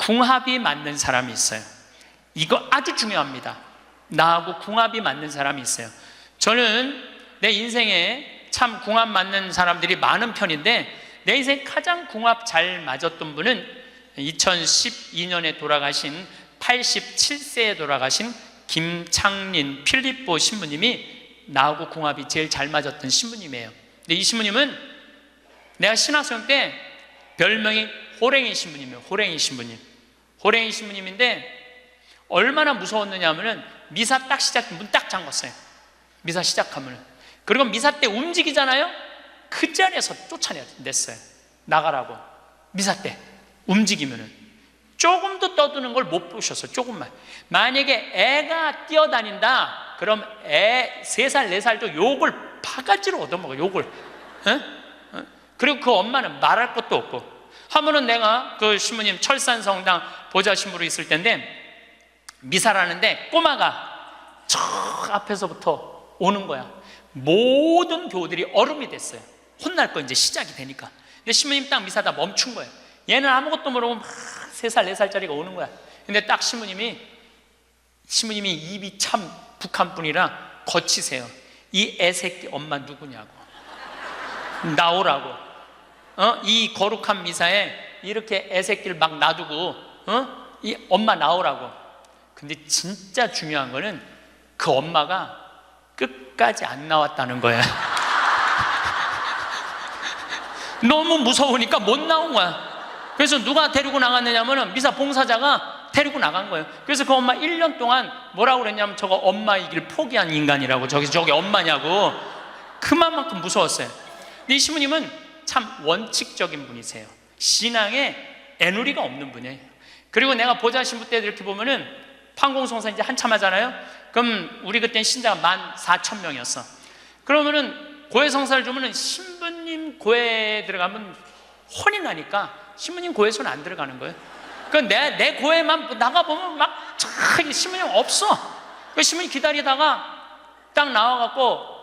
궁합이 맞는 사람이 있어요. 이거 아주 중요합니다. 나하고 궁합이 맞는 사람이 있어요. 저는 내 인생에 참 궁합 맞는 사람들이 많은 편인데, 내 인생 가장 궁합 잘 맞았던 분은 2012년에 돌아가신 87세에 돌아가신 김창린 필립보 신부님이 나하고 궁합이 제일 잘 맞았던 신부님이에요. 근데 이 신부님은 내가 신학생 때 별명이 호랭이 신부님이에요. 호랭이 신부님. 호랭이 신부님인데 얼마나 무서웠느냐 하면은 미사 딱 시작, 문 딱 잠궜어요. 미사 시작하면은. 그리고 미사 때 움직이잖아요? 그 자리에서 쫓아냈어요. 나가라고. 미사 때 움직이면은. 조금도 떠드는 걸 못 보셨어요. 조금만. 만약에 애가 뛰어다닌다, 그럼 애 3살, 4살도 욕을 바가지로 얻어먹어요. 욕을. 그리고 그 엄마는 말할 것도 없고. 한 번은 내가 그 신부님 철산성당 보좌 신부로 있을 때인데, 미사를 하는데 꼬마가 저 앞에서부터 오는 거야. 모든 교우들이 얼음이 됐어요. 혼날 거 이제 시작이 되니까. 근데 신부님 딱 미사다 멈춘 거예요. 얘는 아무것도 모르고 막 3살, 4살짜리가 오는 거야. 근데 딱 신부님이 입이 참 북한 분이라 거치세요. 이 애새끼 엄마 누구냐고. 나오라고. 이 거룩한 미사에 이렇게 애새끼를 막 놔두고 이 엄마 나오라고. 근데 진짜 중요한 거는 그 엄마가 끝까지 안 나왔다는 거야. 너무 무서우니까 못 나온 거야. 그래서 누가 데리고 나갔느냐면 미사 봉사자가 데리고 나간 거예요. 그래서 그 엄마 1년 동안 뭐라고 그랬냐면, 저거 엄마이길 포기한 인간이라고. 저게 엄마냐고. 그만큼 무서웠어요. 근데 이 신부님은 참 원칙적인 분이세요. 신앙에 애누리가 없는 분이에요. 그리고 내가 보좌 신부 때 이렇게 보면은 판공성사 이제 한참 하잖아요. 그럼 우리 그때는 신자가 14,000명이었어. 그러면은 고해 성사를 주면은 신부님 고해에 들어가면 혼이 나니까 신부님 고해 손 안 들어가는 거예요. 그 내 고해만 나가보면 막 신부님 없어. 그 신부님 기다리다가 딱 나와갖고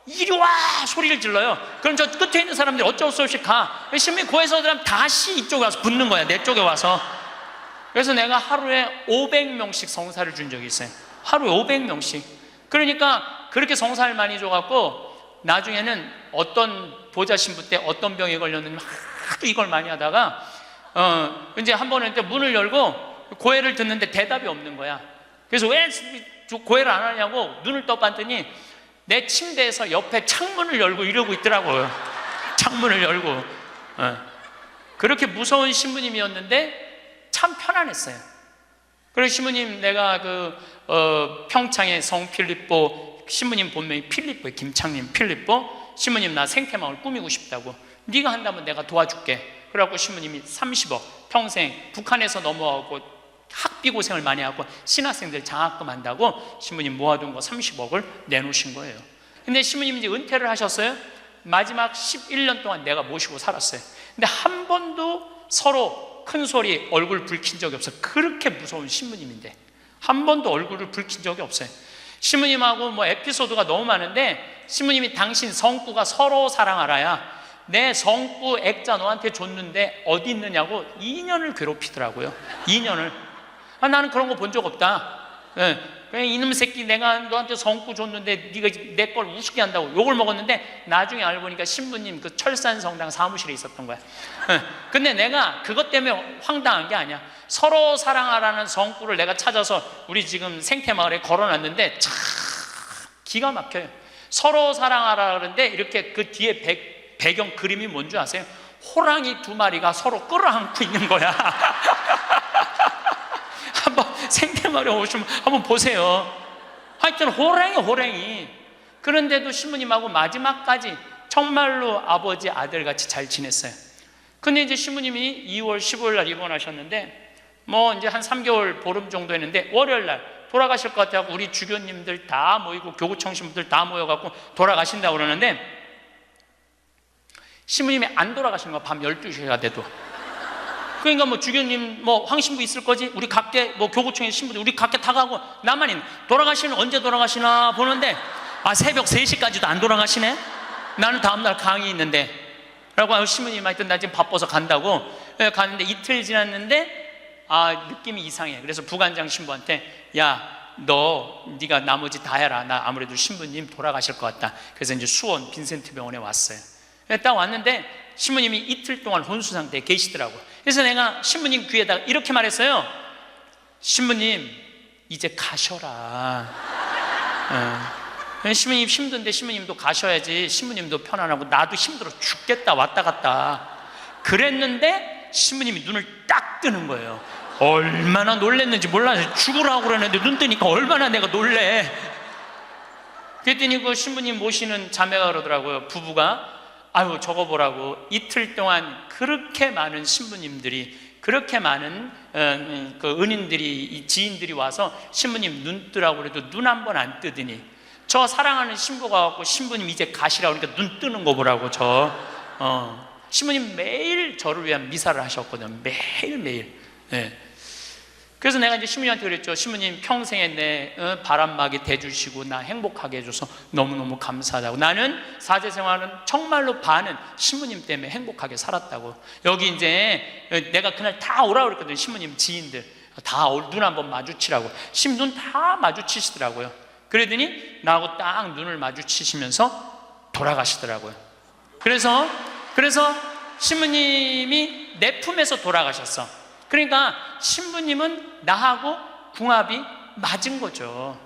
이리 와 소리를 질러요. 그럼 저 끝에 있는 사람들이 어쩔 수 없이 가. 신부님 고해서 들어가면 다시 이쪽에 와서 붙는 거야. 내 쪽에 와서. 그래서 내가 하루에 500명씩 성사를 준 적이 있어요. 하루에 500명씩. 그러니까 그렇게 성사를 많이 줘갖고 나중에는 어떤 보좌 신부 때 어떤 병에 걸렸는지 하도 이걸 많이 하다가 이제 한 번은 문을 열고 고해를 듣는데 대답이 없는 거야. 그래서 왜 고해를 안 하냐고 눈을 떠봤더니 내 침대에서 옆에 창문을 열고 이러고 있더라고요. 창문을 열고. 그렇게 무서운 신부님이었는데 참 편안했어요. 그리고 신부님, 내가 평창의 성 필립보 신부님 본명이 필립보예요. 김창림 필립보. 신부님 나 생태마을 꾸미고 싶다고. 네가 한다면 내가 도와줄게. 그래갖고 신부님이 30억 평생 북한에서 넘어가고 학비 고생을 많이 하고 신학생들 장학금 한다고 신부님 모아둔 거 30억을 내놓으신 거예요. 근데 신부님이 이제 은퇴를 하셨어요. 마지막 11년 동안 내가 모시고 살았어요. 근데 한 번도 서로 큰 소리 얼굴 붉힌 적이 없어요. 그렇게 무서운 신부님인데 한 번도 얼굴을 붉힌 적이 없어요. 신부님하고 뭐 에피소드가 너무 많은데, 신부님이 당신 성구가 서로 사랑하라야 내 성구 액자 너한테 줬는데 어디 있느냐고 2년을 괴롭히더라고요. 2년을. 나는 그런 거 본 적 없다. 그냥 이놈 새끼 내가 너한테 성구 줬는데 네가 내 걸 우습게 한다고 욕을 먹었는데, 나중에 알고 보니까 신부님 그 철산성당 사무실에 있었던 거야. 근데 내가 그것 때문에 황당한 게 아니야. 서로 사랑하라는 성구를 내가 찾아서 우리 지금 생태마을에 걸어놨는데 참 기가 막혀요. 서로 사랑하라 그러는데 이렇게 그 뒤에 배경 그림이 뭔지 아세요? 호랑이 2마리가 서로 끌어안고 있는 거야. 한번 생태마을에 오시면 한번 보세요. 하여튼 호랑이. 그런데도 신부님하고 마지막까지 정말로 아버지 아들같이 잘 지냈어요. 근데 이제 신부님이 2월 15일 날 입원하셨는데 뭐 이제 한 3개월 보름 정도 했는데, 월요일 날 돌아가실 것 같아요. 우리 주교님들 다 모이고 교구청 신부들 다 모여갖고 돌아가신다고 그러는데, 신부님이 안 돌아가시는 거야. 밤 12시가 돼도. 그러니까 뭐 주교님 뭐 황신부 있을 거지, 우리 각계 뭐 교구청의 신부들 우리 각계 다 가고 나만 있는. 돌아가시는 언제 돌아가시나 보는데 새벽 3시까지도 안 돌아가시네. 나는 다음날 강의 있는데 라고 신부님이 하여튼 나 지금 바빠서 간다고. 가는데 이틀 지났는데 느낌이 이상해. 그래서 부관장 신부한테 네가 나머지 다 해라. 나 아무래도 신부님 돌아가실 것 같다. 그래서 이제 수원 빈센트 병원에 왔어요. 딱 왔는데 신부님이 이틀 동안 혼수 상태에 계시더라고요. 그래서 내가 신부님 귀에다가 이렇게 말했어요. 신부님 이제 가셔라. 신부님 힘든데 신부님도 가셔야지. 신부님도 편안하고 나도 힘들어 죽겠다 왔다 갔다 그랬는데 신부님이 눈을 딱 뜨는 거예요. 얼마나 놀랬는지 몰라요. 죽으라고 그러는데 눈 뜨니까 얼마나 내가 놀래. 그랬더니 그 신부님 모시는 자매가 그러더라고요. 부부가 저거 보라고 이틀 동안 그렇게 많은 신부님들이, 그렇게 많은 그 은인들이, 지인들이 와서 신부님 눈 뜨라고 그래도 눈 한 번 안 뜨더니 저 사랑하는 신부가 왔고 신부님 이제 가시라고 그러니까 눈 뜨는 거 보라고. 신부님 매일 저를 위한 미사를 하셨거든요. 매일매일. 그래서 내가 이제 신부님한테 그랬죠. 신부님 평생에 내 바람막이 돼주시고 나 행복하게 해줘서 너무너무 감사하다고. 나는 사제 생활은 정말로 반은 신부님 때문에 행복하게 살았다고. 여기 이제 내가 그날 다 오라고 그랬거든요. 신부님 지인들 다 눈 한번 마주치라고. 신부님 다 마주치시더라고요. 그러더니 나하고 딱 눈을 마주치시면서 돌아가시더라고요. 그래서 신부님이 내 품에서 돌아가셨어. 그러니까 신부님은 나하고 궁합이 맞은 거죠.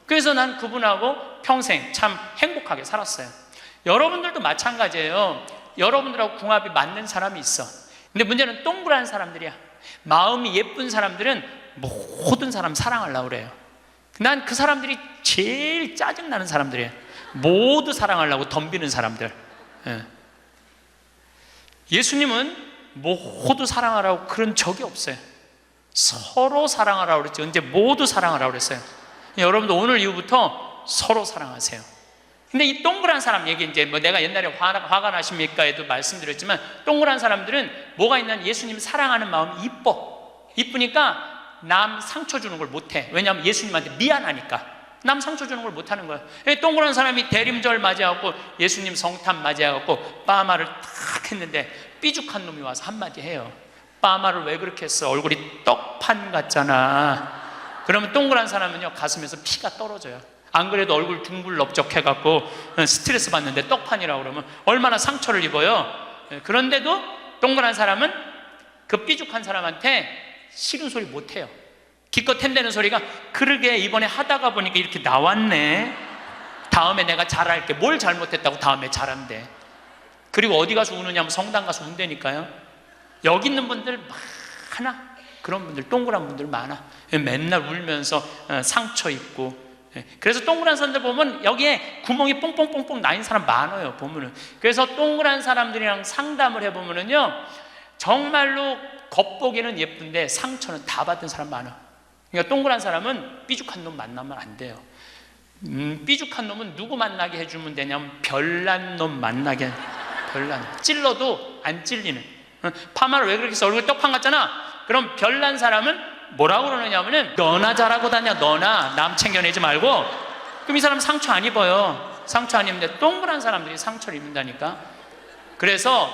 그래서 난 그분하고 평생 참 행복하게 살았어요. 여러분들도 마찬가지예요. 여러분들하고 궁합이 맞는 사람이 있어. 근데 문제는 동그란 사람들이야. 마음이 예쁜 사람들은 모든 사람 사랑하려고 그래요. 난 그 사람들이 제일 짜증나는 사람들이에요. 모두 사랑하려고 덤비는 사람들. 예수님은 모두 사랑하라고 그런 적이 없어요. 서로 사랑하라고 그랬죠. 이제 모두 사랑하라고 그랬어요. 여러분도 오늘 이후부터 서로 사랑하세요. 근데 이 동그란 사람 얘기, 이제 내가 옛날에 화가 나십니까에도 말씀드렸지만, 동그란 사람들은 뭐가 있냐면 예수님 사랑하는 마음이 이쁘니까 남 상처 주는 걸 못해. 왜냐하면 예수님한테 미안하니까 남 상처 주는 걸 못하는 거예요. 동그란 사람이 대림절 맞이하고 예수님 성탄 맞이하고 빠마를 탁 했는데 삐죽한 놈이 와서 한마디 해요. 빠마를 왜 그렇게 했어? 얼굴이 떡판 같잖아. 그러면 동그란 사람은요 가슴에서 피가 떨어져요. 안 그래도 얼굴 둥글럽적해갖고 스트레스 받는데 떡판이라고 그러면 얼마나 상처를 입어요. 그런데도 동그란 사람은 그 삐죽한 사람한테 싫은 소리 못해요. 기껏 햄대는 소리가 그러게 이번에 하다가 보니까 이렇게 나왔네. 다음에 내가 잘할게. 뭘 잘못했다고 다음에 잘한대. 그리고 어디 가서 우느냐면 성당 가서 운다니까요. 여기 있는 분들 많아. 그런 분들, 동그란 분들 많아. 맨날 울면서 상처 입고. 그래서 동그란 사람들 보면 여기에 구멍이 뽕뽕뽕뽕 나인 사람 많아요. 보면은. 그래서 동그란 사람들이랑 상담을 해보면은요 정말로 겉보기는 예쁜데 상처는 다 받은 사람 많아. 그러니까 동그란 사람은 삐죽한 놈 만나면 안 돼요. 삐죽한 놈은 누구 만나게 해주면 되냐면 별난 놈 만나게. 별난. 찔러도 안 찔리는. 파마를 왜 그렇게 해서 얼굴 떡판 같잖아. 그럼 별난 사람은 뭐라고 그러느냐면은 너나 잘하고 다녀. 너나 남 챙겨내지 말고. 그럼 이 사람 상처 안 입어요. 상처 안 입는데 동그란 사람들이 상처를 입는다니까. 그래서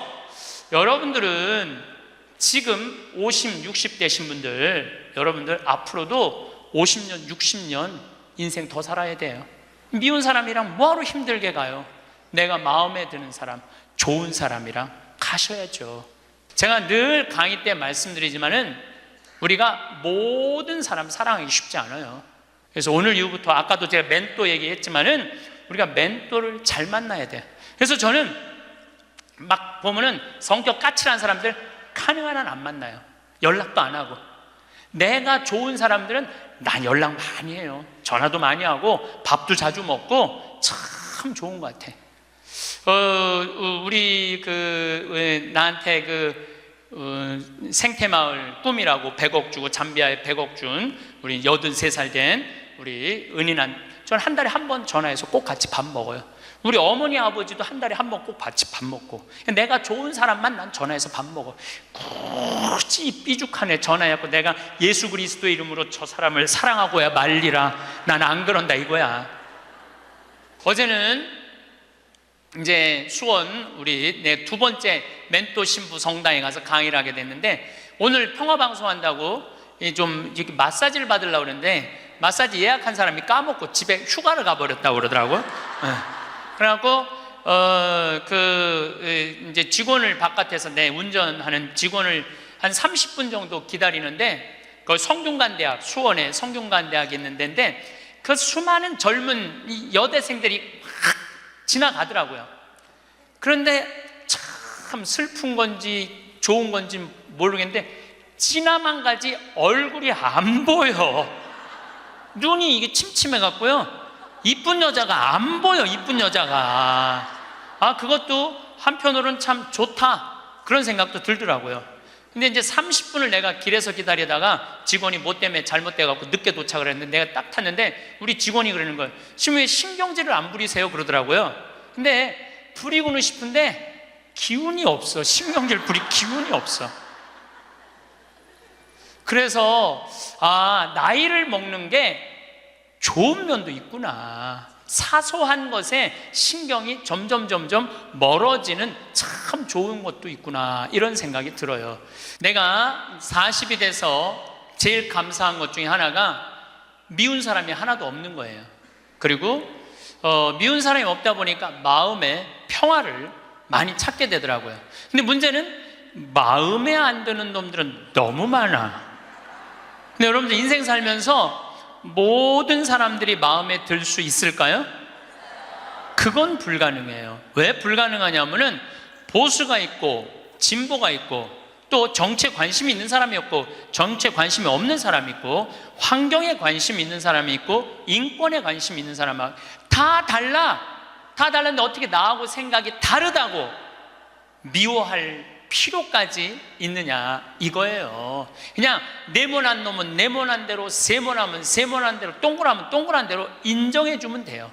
여러분들은 지금 50, 60 되신 분들, 여러분들 앞으로도 50년, 60년 인생 더 살아야 돼요. 미운 사람이랑 뭐하러 힘들게 가요? 내가 마음에 드는 사람, 좋은 사람이랑 가셔야죠. 제가 늘 강의 때 말씀드리지만은 우리가 모든 사람 사랑하기 쉽지 않아요. 그래서 오늘 이후부터 아까도 제가 멘토 얘기했지만은 우리가 멘토를 잘 만나야 돼. 그래서 저는 막 보면은 성격 까칠한 사람들 가능한 한 안 만나요. 연락도 안 하고. 내가 좋은 사람들은 난 연락 많이 해요. 전화도 많이 하고 밥도 자주 먹고 참 좋은 것 같아. 우리 나한테 생태마을 꿈이라고 100억 주고 잠비아에 100억 준 우리 83살 된 우리 은인한, 저는 한 달에 한 번 전화해서 꼭 같이 밥 먹어요. 우리 어머니 아버지도 한 달에 한 번 꼭 같이 밥 먹고. 내가 좋은 사람만 난 전화해서 밥 먹어. 굳이 삐죽한 애 전화해갖고 내가 예수 그리스도 이름으로 저 사람을 사랑하고야 말리라. 난 안 그런다 이거야. 어제는 이제 수원 우리 두 번째 멘토 신부 성당에 가서 강의를 하게 됐는데, 오늘 평화방송 한다고 좀 이렇게 마사지를 받으려고 그러는데 마사지 예약한 사람이 까먹고 집에 휴가를 가버렸다고 그러더라고요. 그래갖고 이제 직원을 바깥에서 운전하는 직원을 한 30분 정도 기다리는데 그 성균관대학, 수원에 성균관대학이 있는 데인데 그 수많은 젊은 여대생들이 막 지나가더라고요. 그런데 참 슬픈 건지 좋은 건지 모르겠는데 지나만 가지 얼굴이 안 보여. 눈이 이게 침침해갖고요, 이쁜 여자가 안 보여. 이쁜 여자가. 그것도 한편으로는 참 좋다, 그런 생각도 들더라고요. 근데 이제 30분을 내가 길에서 기다리다가 직원이 뭐 때문에 잘못돼갖고 늦게 도착을 했는데 내가 딱 탔는데 우리 직원이 그러는 거예요. 지금 왜 신경질을 안 부리세요? 그러더라고요. 근데 부리고는 싶은데 기운이 없어. 신경질 부릴 기운이 없어. 그래서 나이를 먹는 게 좋은 면도 있구나. 사소한 것에 신경이 점점 멀어지는 참 좋은 것도 있구나, 이런 생각이 들어요. 내가 40이 돼서 제일 감사한 것 중에 하나가 미운 사람이 하나도 없는 거예요. 그리고 미운 사람이 없다 보니까 마음에 평화를 많이 찾게 되더라고요. 근데 문제는 마음에 안 드는 놈들은 너무 많아. 근데 여러분들 인생 살면서 모든 사람들이 마음에 들 수 있을까요? 그건 불가능해요. 왜 불가능하냐면은 보수가 있고 진보가 있고 또 정치에 관심이 있는 사람이 있고 정치에 관심이 없는 사람이 있고 환경에 관심이 있는 사람이 있고 인권에 관심이 있는 사람이 다 달라. 다 달랐는데 어떻게 나하고 생각이 다르다고 미워할 필요까지 있느냐, 이거예요. 그냥 네모난 놈은 네모난 대로, 세모나면 세모난 대로, 동그라면 동그란 대로 인정해 주면 돼요.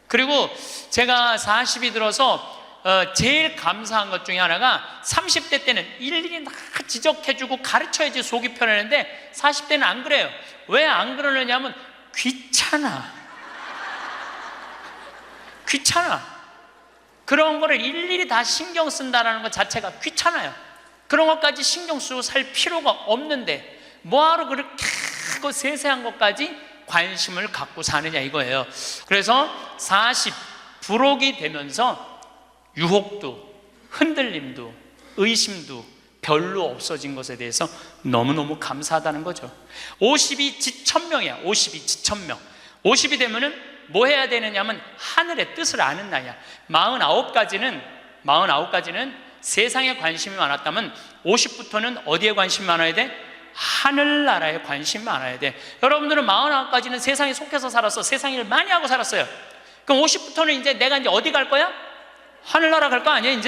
그리고 제가 40이 들어서 제일 감사한 것 중에 하나가 30대 때는 일일이 다 지적해주고 가르쳐야지 속이 편했는데 40대는 안 그래요. 왜 안 그러느냐면 귀찮아. 그런 거를 일일이 다 신경 쓴다는 것 자체가 귀찮아요. 그런 것까지 신경 쓰고 살 필요가 없는데 뭐하러 그렇게 크고 세세한 것까지 관심을 갖고 사느냐, 이거예요. 그래서 40 부록이 되면서 유혹도 흔들림도 의심도 별로 없어진 것에 대해서 너무너무 감사하다는 거죠. 50이 지천명이야. 50이 지천명. 50이 되면은 뭐 해야 되느냐면 하늘의 뜻을 아는 나이야. 49까지는 세상에 관심이 많았다면 50부터는 어디에 관심이 많아야 돼? 하늘나라에 관심이 많아야 돼. 여러분들은 49까지는 세상에 속해서 살았어. 세상 일을 많이 하고 살았어요. 그럼 50부터는 이제 내가 이제 어디 갈 거야? 하늘나라 갈 거 아니야?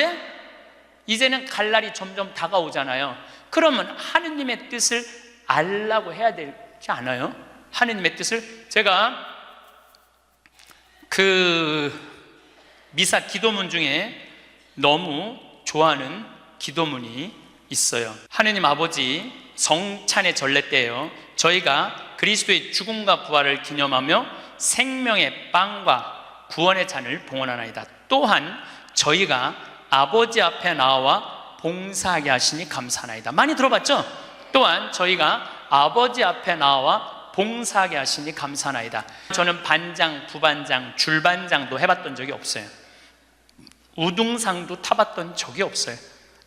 이제는 갈 날이 점점 다가오잖아요. 그러면 하느님의 뜻을 알라고 해야 되지 않아요? 하느님의 뜻을. 제가 미사 기도문 중에 너무 좋아하는 기도문이 있어요. 하느님 아버지, 성찬의 전례 때예요. 저희가 그리스도의 죽음과 부활을 기념하며 생명의 빵과 구원의 잔을 봉헌하나이다. 또한 저희가 아버지 앞에 나와 봉사하게 하시니 감사하나이다. 많이 들어봤죠? 또한 저희가 아버지 앞에 나와 봉사하게 하시니 감사하나이다. 저는 반장, 부반장, 줄반장도 해봤던 적이 없어요. 우등상도 타봤던 적이 없어요.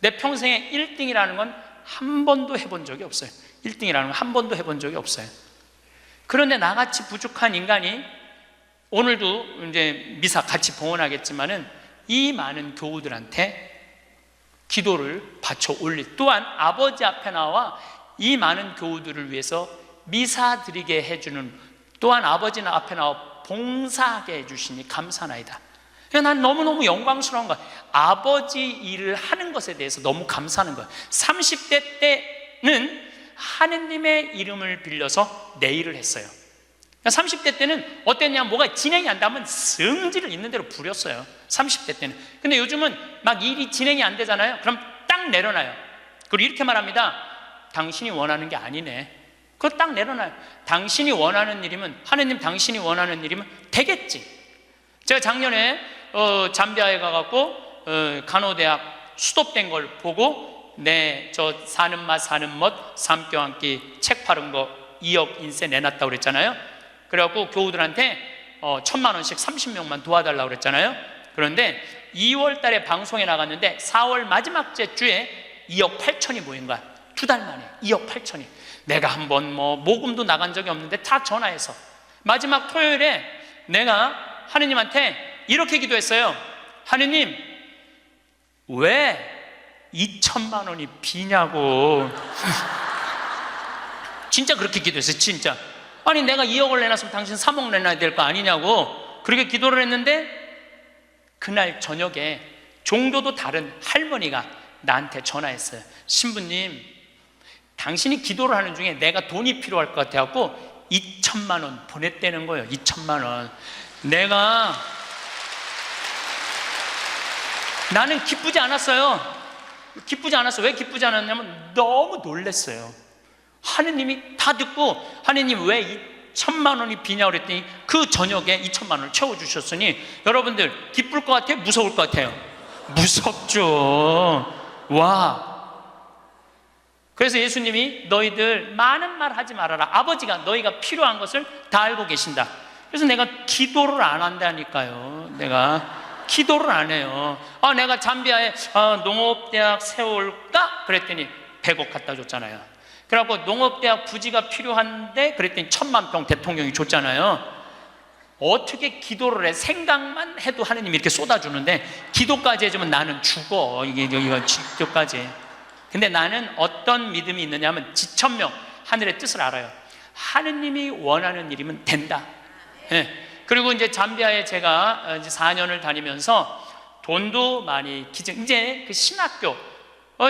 내 평생에 1등이라는 건 한 번도 해본 적이 없어요. 1등이라는 건 한 번도 해본 적이 없어요. 그런데 나같이 부족한 인간이 오늘도 이제 미사 같이 봉헌하겠지만은 이 많은 교우들한테 기도를 바쳐 올릴, 또한 아버지 앞에 나와 이 많은 교우들을 위해서 미사 드리게 해주는, 또한 아버지 앞에 나와 봉사하게 해주시니 감사나이다. 난 너무너무 영광스러운 거야. 아버지 일을 하는 것에 대해서 너무 감사하는 거야. 30대 때는 하느님의 이름을 빌려서 내 일을 했어요. 30대 때는 어땠냐, 뭐가 진행이 안 되면 성질을 있는 대로 부렸어요. 30대 때는. 근데 요즘은 막 일이 진행이 안 되잖아요. 그럼 딱 내려놔요. 그리고 이렇게 말합니다. 당신이 원하는 게 아니네. 그거 딱 내려놔요. 당신이 원하는 일이면, 하느님 당신이 원하는 일이면 되겠지. 제가 작년에 잠비아에 가갖고 간호대학 수톱된 걸 보고 저 사는 맛 사는 멋 삼교 한 끼 책 팔은 거 2억 인세 내놨다고 그랬잖아요. 그래갖고 교우들한테 1,000만 원씩 30명만 도와달라고 그랬잖아요. 그런데 2월 달에 방송에 나갔는데 4월 마지막 주에 2억 8천이 모인 거야. 2달 만에 2억 8천이. 내가 한번 모금도 나간 적이 없는데 다 전화해서 마지막 토요일에 내가 하느님한테 이렇게 기도했어요. 하느님, 왜 2천만 원이 비냐고. 진짜 그렇게 기도했어요. 진짜. 아니 내가 2억을 내놨으면 당신 3억 내놔야 될 거 아니냐고 그렇게 기도를 했는데, 그날 저녁에 종교도 다른 할머니가 나한테 전화했어요. 신부님, 당신이 기도를 하는 중에 내가 돈이 필요할 것 같아갖고 2천만 원 보냈다는 거예요. 2천만 원. 나는 기쁘지 않았어요. 기쁘지 않았어. 왜 기쁘지 않았냐면 너무 놀랐어요. 하느님이 다 듣고 하느님 왜 2천만 원이 비냐고 그랬더니 그 저녁에 2천만 원을 채워주셨으니 여러분들 기쁠 것 같아요? 무서울 것 같아요? 무섭죠. 와. 그래서 예수님이 너희들 많은 말 하지 말아라. 아버지가 너희가 필요한 것을 다 알고 계신다. 그래서 내가 기도를 안 한다니까요. 내가 기도를 안 해요. 내가 잠비아에 농업대학 세울까? 그랬더니 100억 갖다 줬잖아요. 그래갖고 농업대학 부지가 필요한데 그랬더니 1,000만 평 대통령이 줬잖아요. 어떻게 기도를 해? 생각만 해도 하느님이 이렇게 쏟아주는데 기도까지 해주면 나는 죽어. 이거 기도까지. 근데 나는 어떤 믿음이 있느냐 하면 지천명 하늘의 뜻을 알아요. 하느님이 원하는 일이면 된다. 네. 그리고 이제 잠비아에 제가 이제 4년을 다니면서 돈도 많이 이제 그 신학교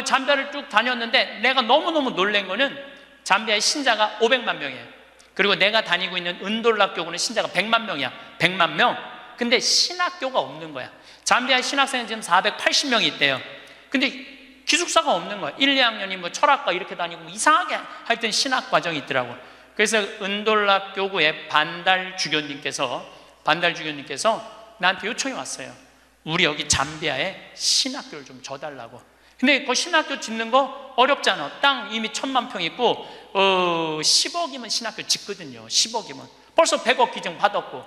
잠비아를 쭉 다녔는데 내가 너무너무 놀란 거는 잠비아의 신자가 500만 명이에요. 그리고 내가 다니고 있는 은돌라 교구는 신자가 100만 명이야. 100만 명. 근데 신학교가 없는 거야. 잠비아의 신학생은 지금 480명이 있대요. 근데 기숙사가 없는 거야. 1, 2학년이 철학과 이렇게 다니고 이상하게 하여튼 신학 과정이 있더라고. 그래서 은돌라 교구의 반달 주교님께서 나한테 요청이 왔어요. 우리 여기 잠비아에 신학교를 좀 줘달라고. 근데 그 신학교 짓는 거 어렵잖아. 땅 이미 1,000만 평 있고 10억이면 신학교 짓거든요. 10억이면 벌써 100억 기증 받았고,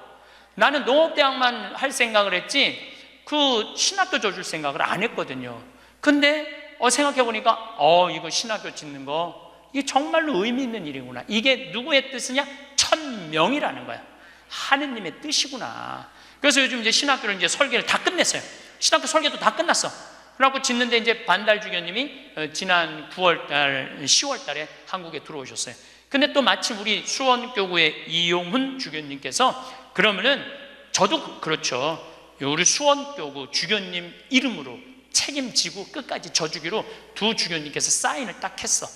나는 농업대학만 할 생각을 했지 그 신학교 줘줄 생각을 안 했거든요. 근데 생각해보니까 이거 신학교 짓는 거 이게 정말로 의미 있는 일이구나. 이게 누구의 뜻이냐? 1,000명이라는 거야. 하느님의 뜻이구나. 그래서 요즘 이제 신학교를 이제 설계를 다 끝냈어요. 신학교 설계도 다 끝났어. 그래갖고 짓는데 이제 반달 주교님이 지난 10월 달에 한국에 들어오셨어요. 근데 또 마침 우리 수원교구의 이용훈 주교님께서 그러면은 저도 그렇죠. 우리 수원교구 주교님 이름으로 책임지고 끝까지 져주기로 두 주교님께서 사인을 딱 했어.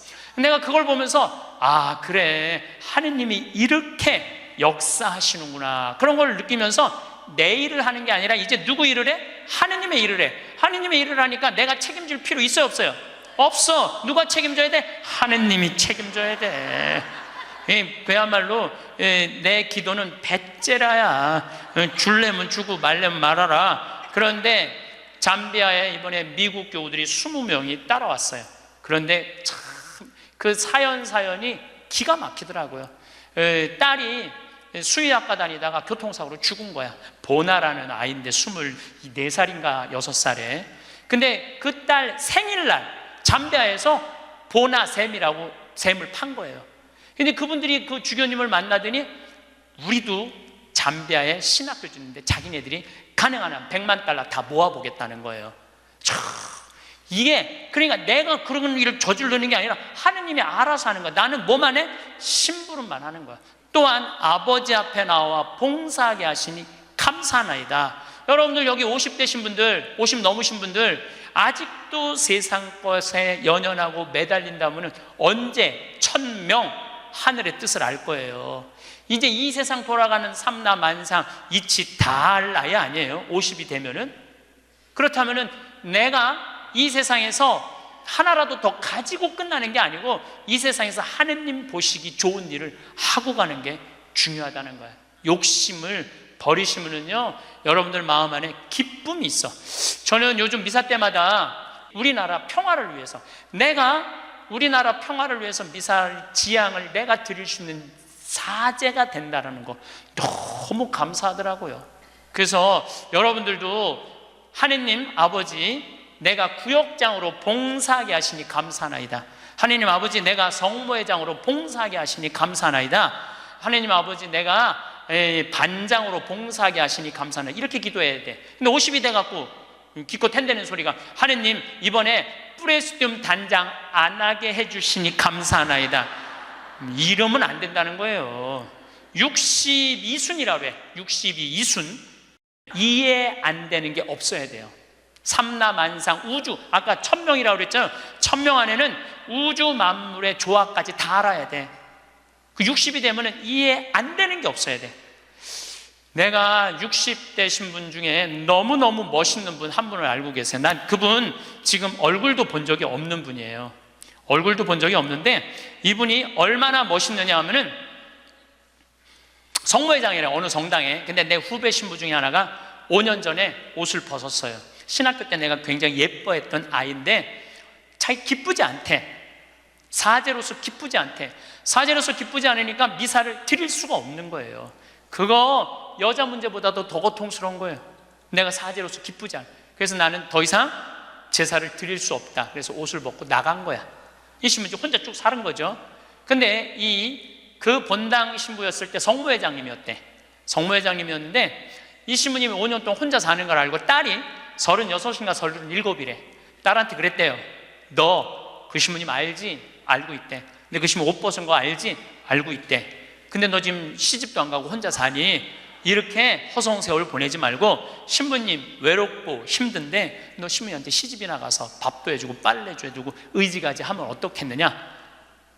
내가 그걸 보면서 그래, 하느님이 이렇게 역사하시는구나, 그런 걸 느끼면서 내 일을 하는 게 아니라 이제 누구 일을 해? 하느님의 일을 해. 하느님의 일을 하니까 내가 책임질 필요 있어요, 없어요? 없어. 누가 책임져야 돼? 하느님이 책임져야 돼. 그야말로 내 기도는 배째라야. 줄래면 주고 말래면 말아라. 그런데 잠비아에 이번에 미국 교우들이 20명이 따라왔어요. 그런데 참 그 사연이 기가 막히더라고요. 딸이 수의학과 다니다가 교통사고로 죽은 거야. 보나라는 아이인데 24살인가 6살에. 근데 그 딸 생일날 잠비아에서 보나 샘이라고 샘을 판 거예요. 근데 그분들이 그 주교님을 만나더니 우리도 잠비아에 신학교 짓는데 자기네들이 가능한 한 100만 달러 다 모아보겠다는 거예요. 이게 그러니까 내가 그런 일을 저지르는 게 아니라 하느님이 알아서 하는 거야. 나는 뭐만 해? 심부름만 하는 거야. 또한 아버지 앞에 나와 봉사하게 하시니 감사하나이다. 여러분들 여기 50대신 분들, 50 넘으신 분들 아직도 세상 것에 연연하고 매달린다면 언제 1,000명 하늘의 뜻을 알 거예요. 이제 이 세상 돌아가는 삼라만상 이치 다 할 나이 아니에요? 50이 되면은. 그렇다면은 내가 이 세상에서 하나라도 더 가지고 끝나는 게 아니고 이 세상에서 하느님 보시기 좋은 일을 하고 가는 게 중요하다는 거예요. 욕심을 버리시면은요, 여러분들 마음 안에 기쁨이 있어. 저는 요즘 미사 때마다 우리나라 평화를 위해서, 내가 우리나라 평화를 위해서 미사일 지향을 내가 드릴 수 있는 사제가 된다는 거 너무 감사하더라고요. 그래서 여러분들도 하느님 아버지, 내가 구역장으로 봉사하게 하시니 감사하나이다. 하느님 아버지, 내가 성모회장으로 봉사하게 하시니 감사하나이다. 하느님 아버지, 내가 반장으로 봉사하게 하시니 감사하나이다. 이렇게 기도해야 돼. 근데 50이 돼갖고 기껏 텐대는 소리가, 하느님 이번에 프레스디움 단장 안 하게 해주시니 감사하나이다. 이러면 안 된다는 거예요. 62순이라고 해. 62순. 이해 안 되는 게 없어야 돼요. 삼라만상 우주, 아까 1000명이라고 그랬잖아요. 1000명 안에는 우주 만물의 조화까지 다 알아야 돼. 그 60이 되면은 이해 안 되는 게 없어야 돼. 내가 60대 신분 중에 너무너무 멋있는 분 한 분을 알고 계세요. 난 그분 지금 얼굴도 본 적이 없는 분이에요. 얼굴도 본 적이 없는데 이분이 얼마나 멋있느냐 하면은 성모회장이래, 어느 성당에. 근데 내 후배 신부 중에 하나가 5년 전에 옷을 벗었어요. 신학교 때 내가 굉장히 예뻐했던 아이인데 자기 기쁘지 않대. 사제로서 기쁘지 않대. 사제로서 기쁘지 않으니까 미사를 드릴 수가 없는 거예요. 그거 여자 문제보다도 더 고통스러운 거예요. 내가 사제로서 기쁘지 않아. 그래서 나는 더 이상 제사를 드릴 수 없다. 그래서 옷을 벗고 나간 거야. 이 신부 혼자 쭉 사는 거죠. 근데 그 본당 신부였을 때 성모회장님이었대. 성모회장님이었는데 이 신부님이 5년 동안 혼자 사는 걸 알고 딸이 36인가 37이래. 딸한테 그랬대요. 너 그 신부님 알지? 알고 있대. 근데 그 신부 옷 벗은 거 알지? 알고 있대. 근데 너 지금 시집도 안 가고 혼자 사니? 이렇게 허송 세월 보내지 말고 신부님 외롭고 힘든데 너 신부님한테 시집이나 가서 밥도 해주고 빨래도 해주고 의지가지 하면 어떻겠느냐?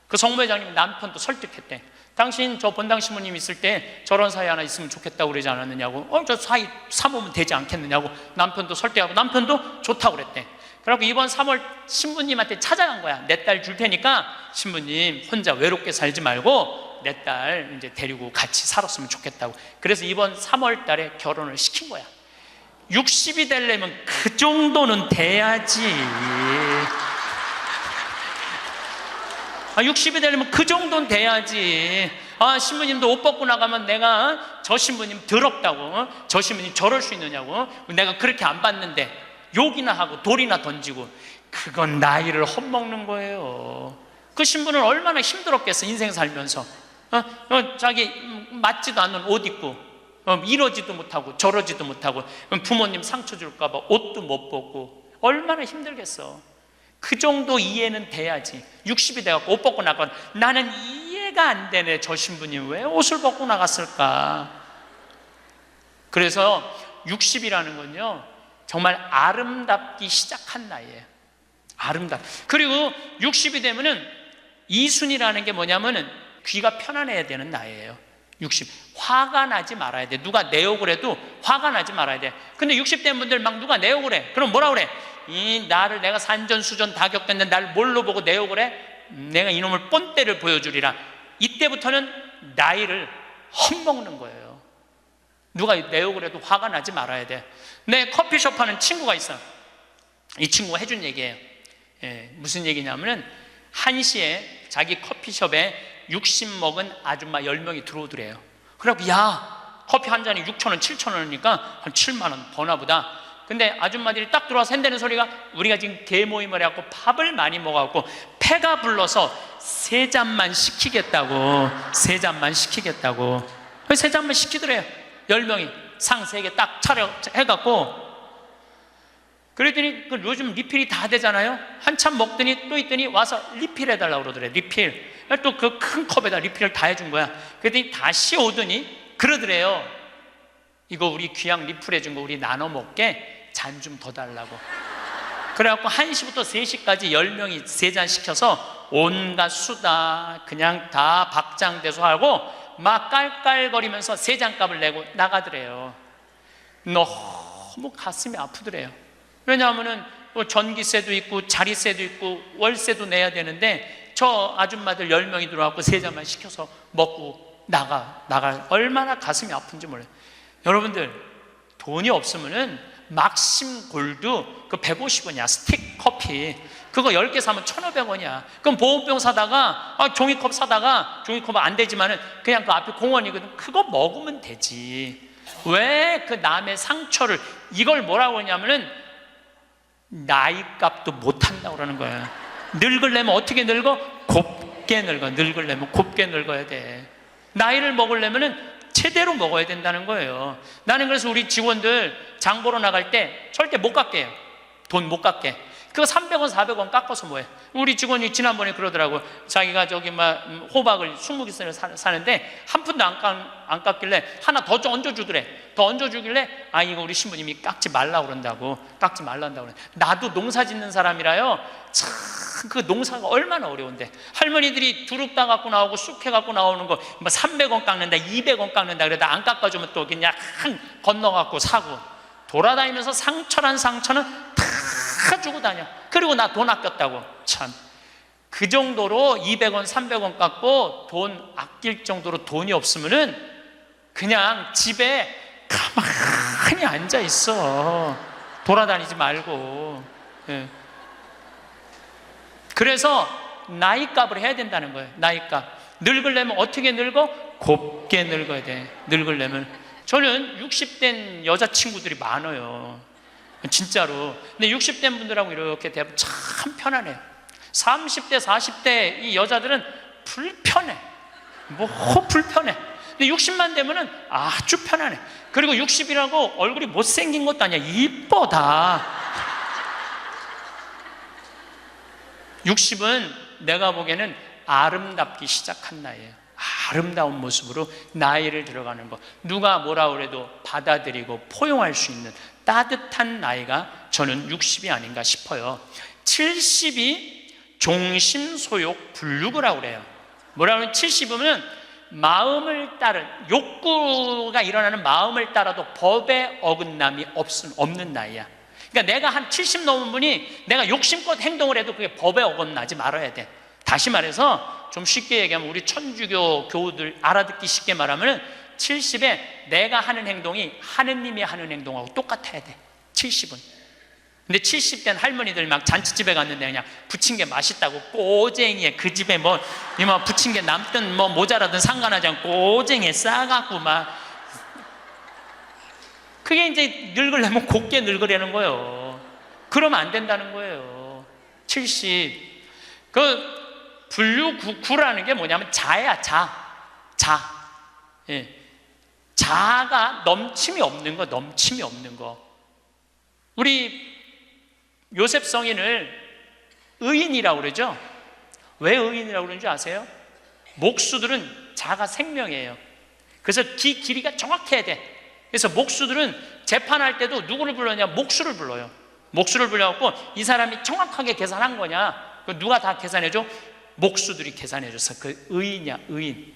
그 성모회장님 남편도 설득했대. 당신 저 본당 신부님 있을 때 저런 사이 하나 있으면 좋겠다고 그러지 않았느냐고. 저 사이 사모면 되지 않겠느냐고 남편도 설득하고 남편도 좋다고 그랬대. 그래갖고 이번 3월 신부님한테 찾아간 거야. 내 딸 줄 테니까 신부님 혼자 외롭게 살지 말고 내 딸 이제 데리고 같이 살았으면 좋겠다고. 그래서 이번 3월 달에 결혼을 시킨 거야. 60이 되려면 그 정도는 돼야지. 60이 되려면 그 정도는 돼야지. 신부님도 옷 벗고 나가면 내가 저 신부님 더럽다고, 저 신부님 저럴 수 있느냐고, 내가 그렇게 안 봤는데 욕이나 하고 돌이나 던지고, 그건 나이를 헛먹는 거예요. 그 신부는 얼마나 힘들었겠어. 인생 살면서 자기 맞지도 않는 옷 입고 이러지도 못하고 저러지도 못하고 부모님 상처 줄까 봐 옷도 못 벗고 얼마나 힘들겠어. 그 정도 이해는 돼야지. 60이 돼갖고 옷 벗고 나가면 나는 이해가 안 되네. 저 신부님 왜 옷을 벗고 나갔을까? 그래서 60이라는 건요 정말 아름답기 시작한 나이예요. 그리고 60이 되면은 이순이라는 게 뭐냐면은 귀가 편안해야 되는 나이예요. 60. 화가 나지 말아야 돼. 누가 내 욕을 해도 화가 나지 말아야 돼. 근데 60 된 분들 막 누가 내 욕을 해. 그럼 뭐라 그래? 나를 내가 산전수전 다 겪었는데 날 뭘로 보고 내 욕을 해? 내가 이놈을 뻔때를 보여주리라. 이때부터는 나이를 헛먹는 거예요. 누가 내 욕을 해도 화가 나지 말아야 돼. 내 커피숍 하는 친구가 있어. 이 친구가 해준 얘기예요. 무슨 얘기냐면은 1시에 자기 커피숍에 60 먹은 아줌마 10명이 들어오더래요. 그래갖고 야 커피 한 잔이 6,000원 7,000원이니까 한 7만 원 버나 보다. 근데 아줌마들이 딱 들어와서 한다는 소리가 우리가 지금 개모임을 해갖고 밥을 많이 먹어갖고 패가 불러서 3잔만 시키겠다고. 3잔만 시키겠다고. 3잔만 시키더래요. 10명이 상 3개 딱 차려 해갖고. 그랬더니 요즘 리필이 다 되잖아요. 한참 먹더니 또 있더니 와서 리필 해달라고 그러더래. 리필. 또 그 큰 컵에다 리필을 다 해준 거야. 그랬더니 다시 오더니 그러더래요. 이거 우리 귀양 리필 해준 거 우리 나눠 먹게 잔 좀 더 달라고. 그래갖고 1시부터 3시까지 10명이 3잔 시켜서 온갖 수다 그냥 다 박장대소 하고 막 깔깔거리면서 3잔 값을 내고 나가더래요. 너무 가슴이 아프더래요. 왜냐하면은 전기세도 있고 자리세도 있고 월세도 내야 되는데 저 아줌마들 10명이 들어와서 3잔만 시켜서 먹고 나가 얼마나 가슴이 아픈지 몰라요. 여러분들 돈이 없으면은 막심 골드 그 150원이야. 스틱 커피. 그거 10개 사면 1,500원이야. 그럼 보온병 사다가 종이컵 사다가 종이컵은 안 되지만은 그냥 그 앞에 공원이거든. 그거 먹으면 되지. 왜 그 남의 상처를 이걸 뭐라고 하냐면은 나이 값도 못 한다고 그러는 거야. 늙으려면 어떻게 늙어? 곱게 늙어. 늙으려면 곱게 늙어야 돼. 나이를 먹으려면은 제대로 먹어야 된다는 거예요. 나는 그래서 우리 직원들 장 보러 나갈 때 절대 못 깎게 해요. 돈 못 깎게. 그거 300원, 400원 깎아서 뭐해? 우리 직원이 지난번에 그러더라고. 자기가 저기 막 호박을 20개를 사는데 한 푼도 안 깎길래 하나 더 얹어주더래. 더 얹어주길래 이거 우리 신부님이 깎지 말라고 그런다고. 깎지 말란다고 그래. 나도 농사 짓는 사람이라요. 참 그 농사가 얼마나 어려운데. 할머니들이 두릅 따 갖고 나오고 쑥해 갖고 나오는 거 300원 깎는다, 200원 깎는다 그러다 안 깎아주면 또 그냥 건너 갖고 사고. 돌아다니면서 상처는 다 주고 다녀. 그리고 나 돈 아꼈다고. 참. 그 정도로 200원, 300원 깎고 돈 아낄 정도로 돈이 없으면은 그냥 집에 가만히 앉아 있어. 돌아다니지 말고. 예. 그래서 나이값을 해야 된다는 거예요. 나이값. 늙으려면 어떻게 늙어? 곱게 늙어야 돼. 늙으려면. 저는 60된 여자친구들이 많아요. 진짜로. 근데 60대 분들하고 이렇게 대하면 참 편안해요. 30대, 40대 이 여자들은 불편해. 불편해. 근데 60만 되면은 아주 편안해. 그리고 60이라고 얼굴이 못생긴 것도 아니야. 이뻐 다. 60은 내가 보기에는 아름답기 시작한 나이에요. 아름다운 모습으로 나이를 들어가는 것. 누가 뭐라 그래도 받아들이고 포용할 수 있는 따뜻한 나이가 저는 60이 아닌가 싶어요. 70이 종심소욕 불육이라고 그래요. 뭐라고 하면 70이면 마음을 따른 욕구가 일어나는 마음을 따라도 법의 어긋남이 없는 나이야. 그러니까 내가 한 70 넘은 분이 내가 욕심껏 행동을 해도 그게 법에 어긋나지 말아야 돼. 다시 말해서 좀 쉽게 얘기하면 우리 천주교 교우들 알아듣기 쉽게 말하면 70에 내가 하는 행동이 하느님이 하는 행동하고 똑같아야 돼. 70은. 근데 70된 할머니들 막 잔치집에 갔는데 그냥 부친 게 맛있다고 꼬쟁이에 그 집에 부친 게 남든 모자라든 상관하지 않고 꼬쟁이에 싸갖고 막 그게 이제 늙으려면 곱게 늙으려는 거예요. 그러면 안 된다는 거예요. 70. 불류구라는 게 뭐냐면 자야, 자. 예. 자가 넘침이 없는 거. 우리 요셉 성인을 의인이라고 그러죠? 왜 의인이라고 그러는지 아세요? 목수들은 자가 생명이에요. 그래서 길이가 정확해야 돼. 그래서 목수들은 재판할 때도 누구를 불러냐? 목수를 불러요. 목수를 불러갖고 이 사람이 정확하게 계산한 거냐? 누가 다 계산해줘? 목수들이 계산해줘서 그 의인이야, 의인.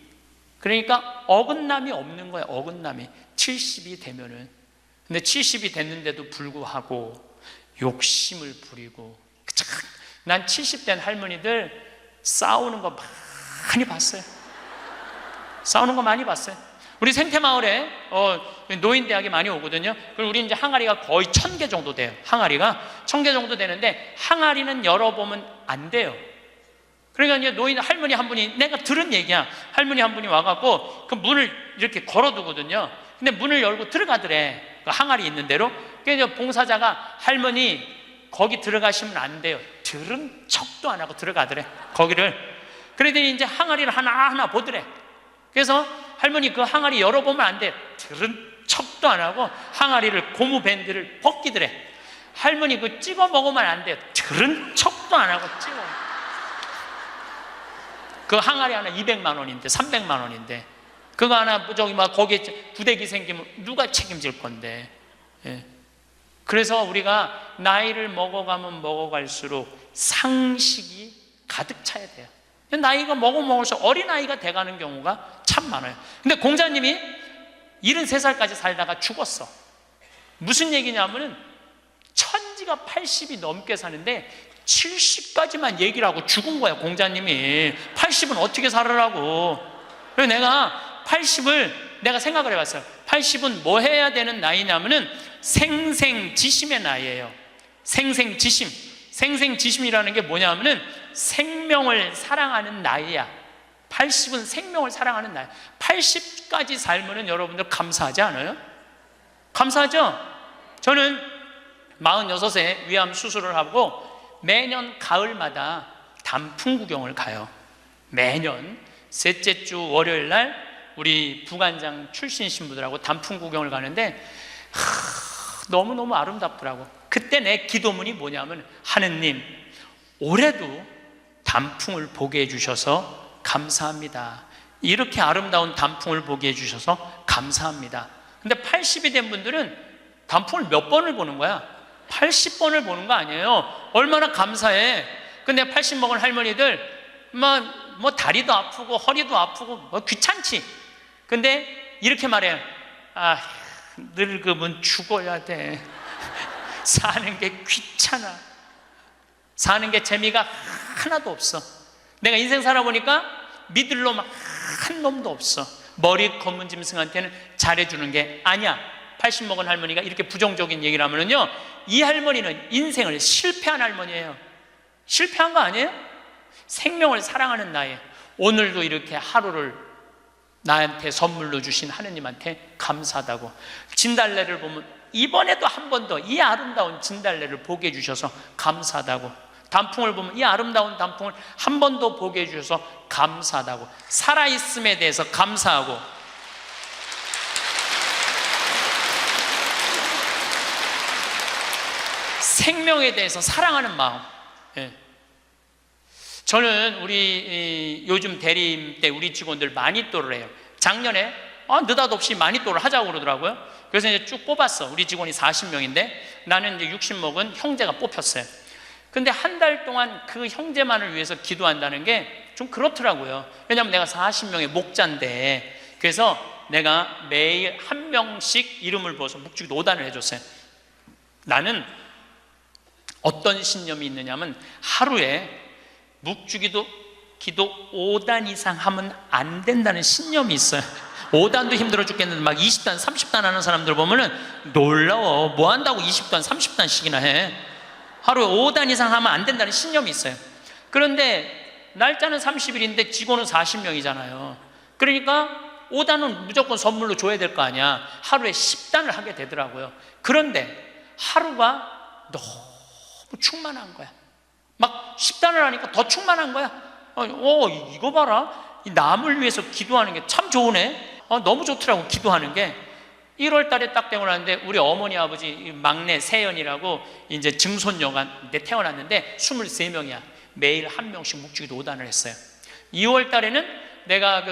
그러니까 어긋남이 없는 거야, 어긋남이. 70이 되면은. 근데 70이 됐는데도 불구하고 욕심을 부리고. 난 70된 할머니들 싸우는 거 많이 봤어요. 우리 생태마을에 노인대학이 많이 오거든요. 그리고 우리 이제 항아리가 거의 1000개 정도 돼요. 항아리가 1000개 정도 되는데 항아리는 열어보면 안 돼요. 그러니까 이제 노인 할머니 한 분이, 내가 들은 얘기야. 할머니 한 분이 와갖고 그 문을 이렇게 걸어두거든요. 근데 문을 열고 들어가더래. 그 항아리 있는 대로. 그래서 봉사자가 할머니 거기 들어가시면 안 돼요. 들은 척도 안 하고 들어가더래. 거기를. 그러더니 이제 항아리를 하나하나 보더래. 그래서 할머니 그 항아리 열어보면 안 돼. 들은 척도 안 하고 항아리를 고무 밴드를 벗기더래. 할머니 그 찍어 먹으면 안 돼요. 들은 척도 안 하고 찍어. 그 항아리 하나 200만 원인데 300만 원인데 그거 하나 거기에 부대기 생기면 누가 책임질 건데. 예. 그래서 우리가 나이를 먹어가면 먹어갈수록 상식이 가득 차야 돼요. 나이가 먹을수록 어린아이가 돼가는 경우가 참 많아요. 근데 공자님이 73살까지 살다가 죽었어. 무슨 얘기냐면은 천지가 80이 넘게 사는데 70까지만 얘기를 하고 죽은 거야. 공자님이 80은 어떻게 살으라고. 그래서 내가 80을 내가 생각을 해봤어요. 80은 뭐 해야 되는 나이냐면은 생생지심의 나이예요. 생생지심. 생생지심이라는 게 뭐냐면은 생명을 사랑하는 나이야. 80은 생명을 사랑하는 나이. 80까지 살면은 여러분들 감사하지 않아요? 감사하죠? 저는 46세 위암 수술을 하고 매년 가을마다 단풍 구경을 가요. 매년 셋째 주 월요일 날 우리 부관장 출신 신부들하고 단풍 구경을 가는데 너무너무 아름답더라고. 그때 내 기도문이 뭐냐면, 하느님, 올해도 단풍을 보게 해주셔서 감사합니다. 이렇게 아름다운 단풍을 보게 해주셔서 감사합니다. 근데 80이 된 분들은 단풍을 몇 번을 보는 거야? 80번을 보는 거 아니에요. 얼마나 감사해. 근데 80 먹은 할머니들 뭐 다리도 아프고 허리도 아프고 뭐 귀찮지. 근데 이렇게 말해요. 아, 늙으면 죽어야 돼. 사는 게 귀찮아. 사는 게 재미가 하나도 없어. 내가 인생 살아보니까 믿을 놈 한 놈도 없어. 머리 검은 짐승한테는 잘해주는 게 아니야. 80 먹은 할머니가 이렇게 부정적인 얘기를 하면은요, 이 할머니는 인생을 실패한 할머니예요. 실패한 거 아니에요? 생명을 사랑하는 나이에 오늘도 이렇게 하루를 나한테 선물로 주신 하느님한테 감사하다고. 진달래를 보면 이번에도 한 번 더 이 아름다운 진달래를 보게 해주셔서 감사하다고. 단풍을 보면 이 아름다운 단풍을 한 번 더 보게 해주셔서 감사하다고. 살아있음에 대해서 감사하고, 생명에 대해서 사랑하는 마음. 예. 저는 우리 요즘 대리임 때 우리 직원들 마니또를 해요. 작년에 느닷없이 마니또를 하자고 그러더라고요. 그래서 이제 쭉 뽑았어. 우리 직원이 40명인데 나는 이제 60 먹은 형제가 뽑혔어요. 근데 한 달 동안 그 형제만을 위해서 기도한다는 게 좀 그렇더라고요. 왜냐하면 내가 40명의 목자인데, 그래서 내가 매일 한 명씩 이름을 부어서 묵주기도 5단을 해줬어요. 나는 어떤 신념이 있느냐면, 하루에 묵주기도 기도 5단 이상 하면 안 된다는 신념이 있어요. 5단도 힘들어 죽겠는데 막 20단 30단 하는 사람들 보면은 놀라워. 뭐 한다고 20단 30단씩이나 해. 하루에 5단 이상 하면 안 된다는 신념이 있어요. 그런데 날짜는 30일인데 직원은 40명이잖아요 그러니까 5단은 무조건 선물로 줘야 될 거 아니야. 하루에 10단을 하게 되더라고요. 그런데 하루가 너무 충만한 거야. 막 10단을 하니까 더 충만한 거야. 이거 봐라. 이 남을 위해서 기도하는 게 참 좋으네. 너무 좋더라고, 기도하는 게. 1월 달에 딱 되고 나는데 우리 어머니 아버지 막내 세연이라고 이제 증손녀가 태어났는데 23명이야. 매일 한 명씩 묵주기도 5단을 했어요. 2월 달에는 내가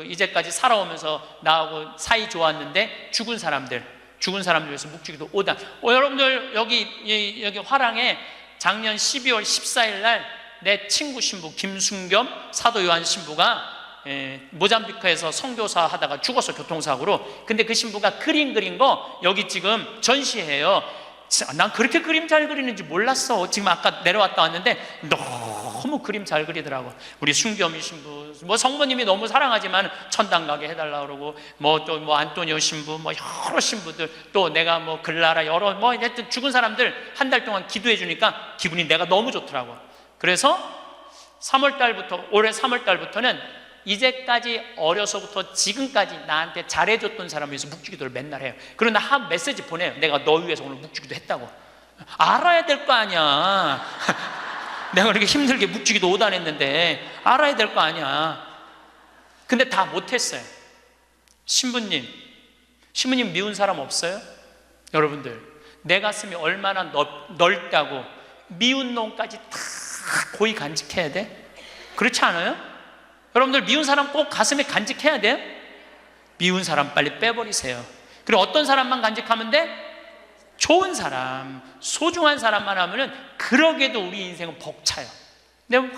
이제까지 살아오면서 나하고 사이 좋았는데 죽은 사람들 위해서 묵주기도 5단. 여러분들 여기 화랑에 작년 12월 14일 날 내 친구 신부 김순겸 사도 요한 신부가 모잠비크에서 선교사 하다가 죽었어, 교통사고로. 근데 그 신부가 그림 그린 거 여기 지금 전시해요. 난 그렇게 그림 잘 그리는지 몰랐어. 지금 아까 내려왔다 왔는데 너무 그림 잘 그리더라고. 우리 순겸이 신부, 뭐 성모님이 너무 사랑하지만 천당 가게 해달라 그러고, 또 안토니오 신부, 여러 신부들, 또 내가 글라라, 여러 하여튼 죽은 사람들 한 달 동안 기도해 주니까 기분이 내가 너무 좋더라고. 그래서 3월 달부터, 올해 3월 달부터는 이제까지 어려서부터 지금까지 나한테 잘해줬던 사람을 위해서 묵주기도를 맨날 해요. 그러나 한 메시지 보내요. 내가 너 위해서 오늘 묵주기도 했다고. 알아야 될 거 아니야. 내가 그렇게 힘들게 묵주기도 5단 했는데 알아야 될 거 아니야. 근데 다 못했어요. 신부님 미운 사람 없어요? 여러분들, 내 가슴이 얼마나 넓다고 미운 놈까지 다 고이 간직해야 돼? 그렇지 않아요? 여러분들, 미운 사람 꼭 가슴에 간직해야 돼요? 미운 사람 빨리 빼버리세요. 그리고 어떤 사람만 간직하면 돼? 좋은 사람, 소중한 사람만 하면은 그러게도 우리 인생은 벅차요. 근데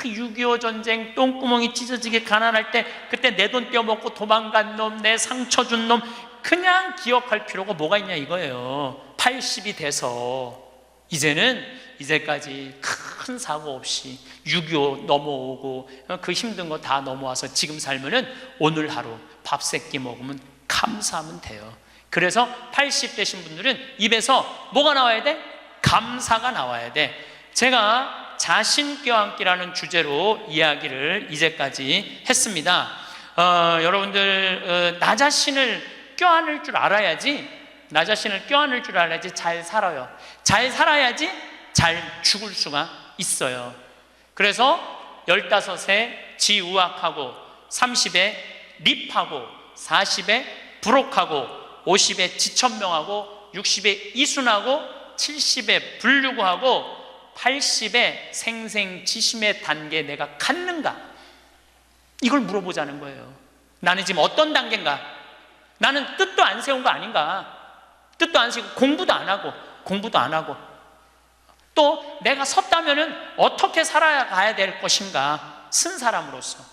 6.25 전쟁 똥구멍이 찢어지게 가난할 때 그때 내 돈 떼어먹고 도망간 놈, 내 상처 준 놈 그냥 기억할 필요가 뭐가 있냐 이거예요. 80이 돼서 이제까지 큰 사고 없이 6.25 넘어오고 그 힘든 거 다 넘어와서 지금 살면은 오늘 하루 밥 세끼 먹으면 감사하면 돼요. 그래서 80 되신 분들은 입에서 뭐가 나와야 돼? 감사가 나와야 돼. 제가 자신 껴안기라는 주제로 이야기를 이제까지 했습니다. 여러분들 나 자신을 껴안을 줄 알아야지, 나 자신을 껴안을 줄 알아야지 잘 살아요. 잘 살아야지 잘 죽을 수가 있어요. 그래서 15에 지우학하고, 30에 립하고, 40에 부록하고, 50에 지천명하고, 60에 이순하고, 70에 불류구하고, 80에 생생지심의 단계에 내가 갔는가? 이걸 물어보자는 거예요. 나는 지금 어떤 단계인가? 나는 뜻도 안 세운 거 아닌가? 뜻도 안 세우고 공부도 안 하고 또 내가 섰다면은 어떻게 살아가야 될 것인가? 쓴 사람으로서.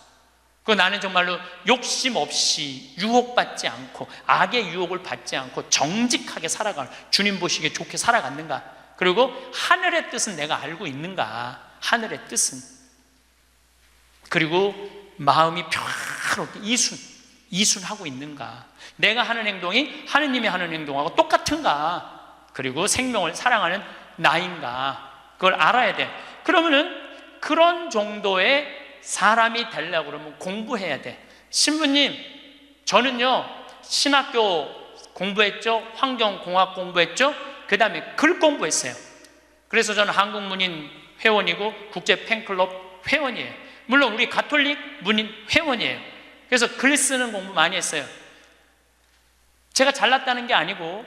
그 나는 정말로 욕심 없이 유혹받지 않고 악의 유혹을 받지 않고 정직하게 살아가는, 주님 보시기에 좋게 살아갔는가? 그리고 하늘의 뜻은 내가 알고 있는가? 하늘의 뜻은. 그리고 마음이 평화롭게 이순하고 있는가? 내가 하는 행동이 하느님이 하는 행동하고 똑같은가? 그리고 생명을 사랑하는 나인가? 그걸 알아야 돼. 그러면은 그런 정도의 사람이 되려고 그러면 공부해야 돼. 신부님, 저는요 신학교 공부했죠, 환경공학 공부했죠, 그 다음에 글 공부했어요. 그래서 저는 한국문인 회원이고 국제 팬클럽 회원이에요. 물론 우리 가톨릭 문인 회원이에요. 그래서 글 쓰는 공부 많이 했어요. 제가 잘났다는 게 아니고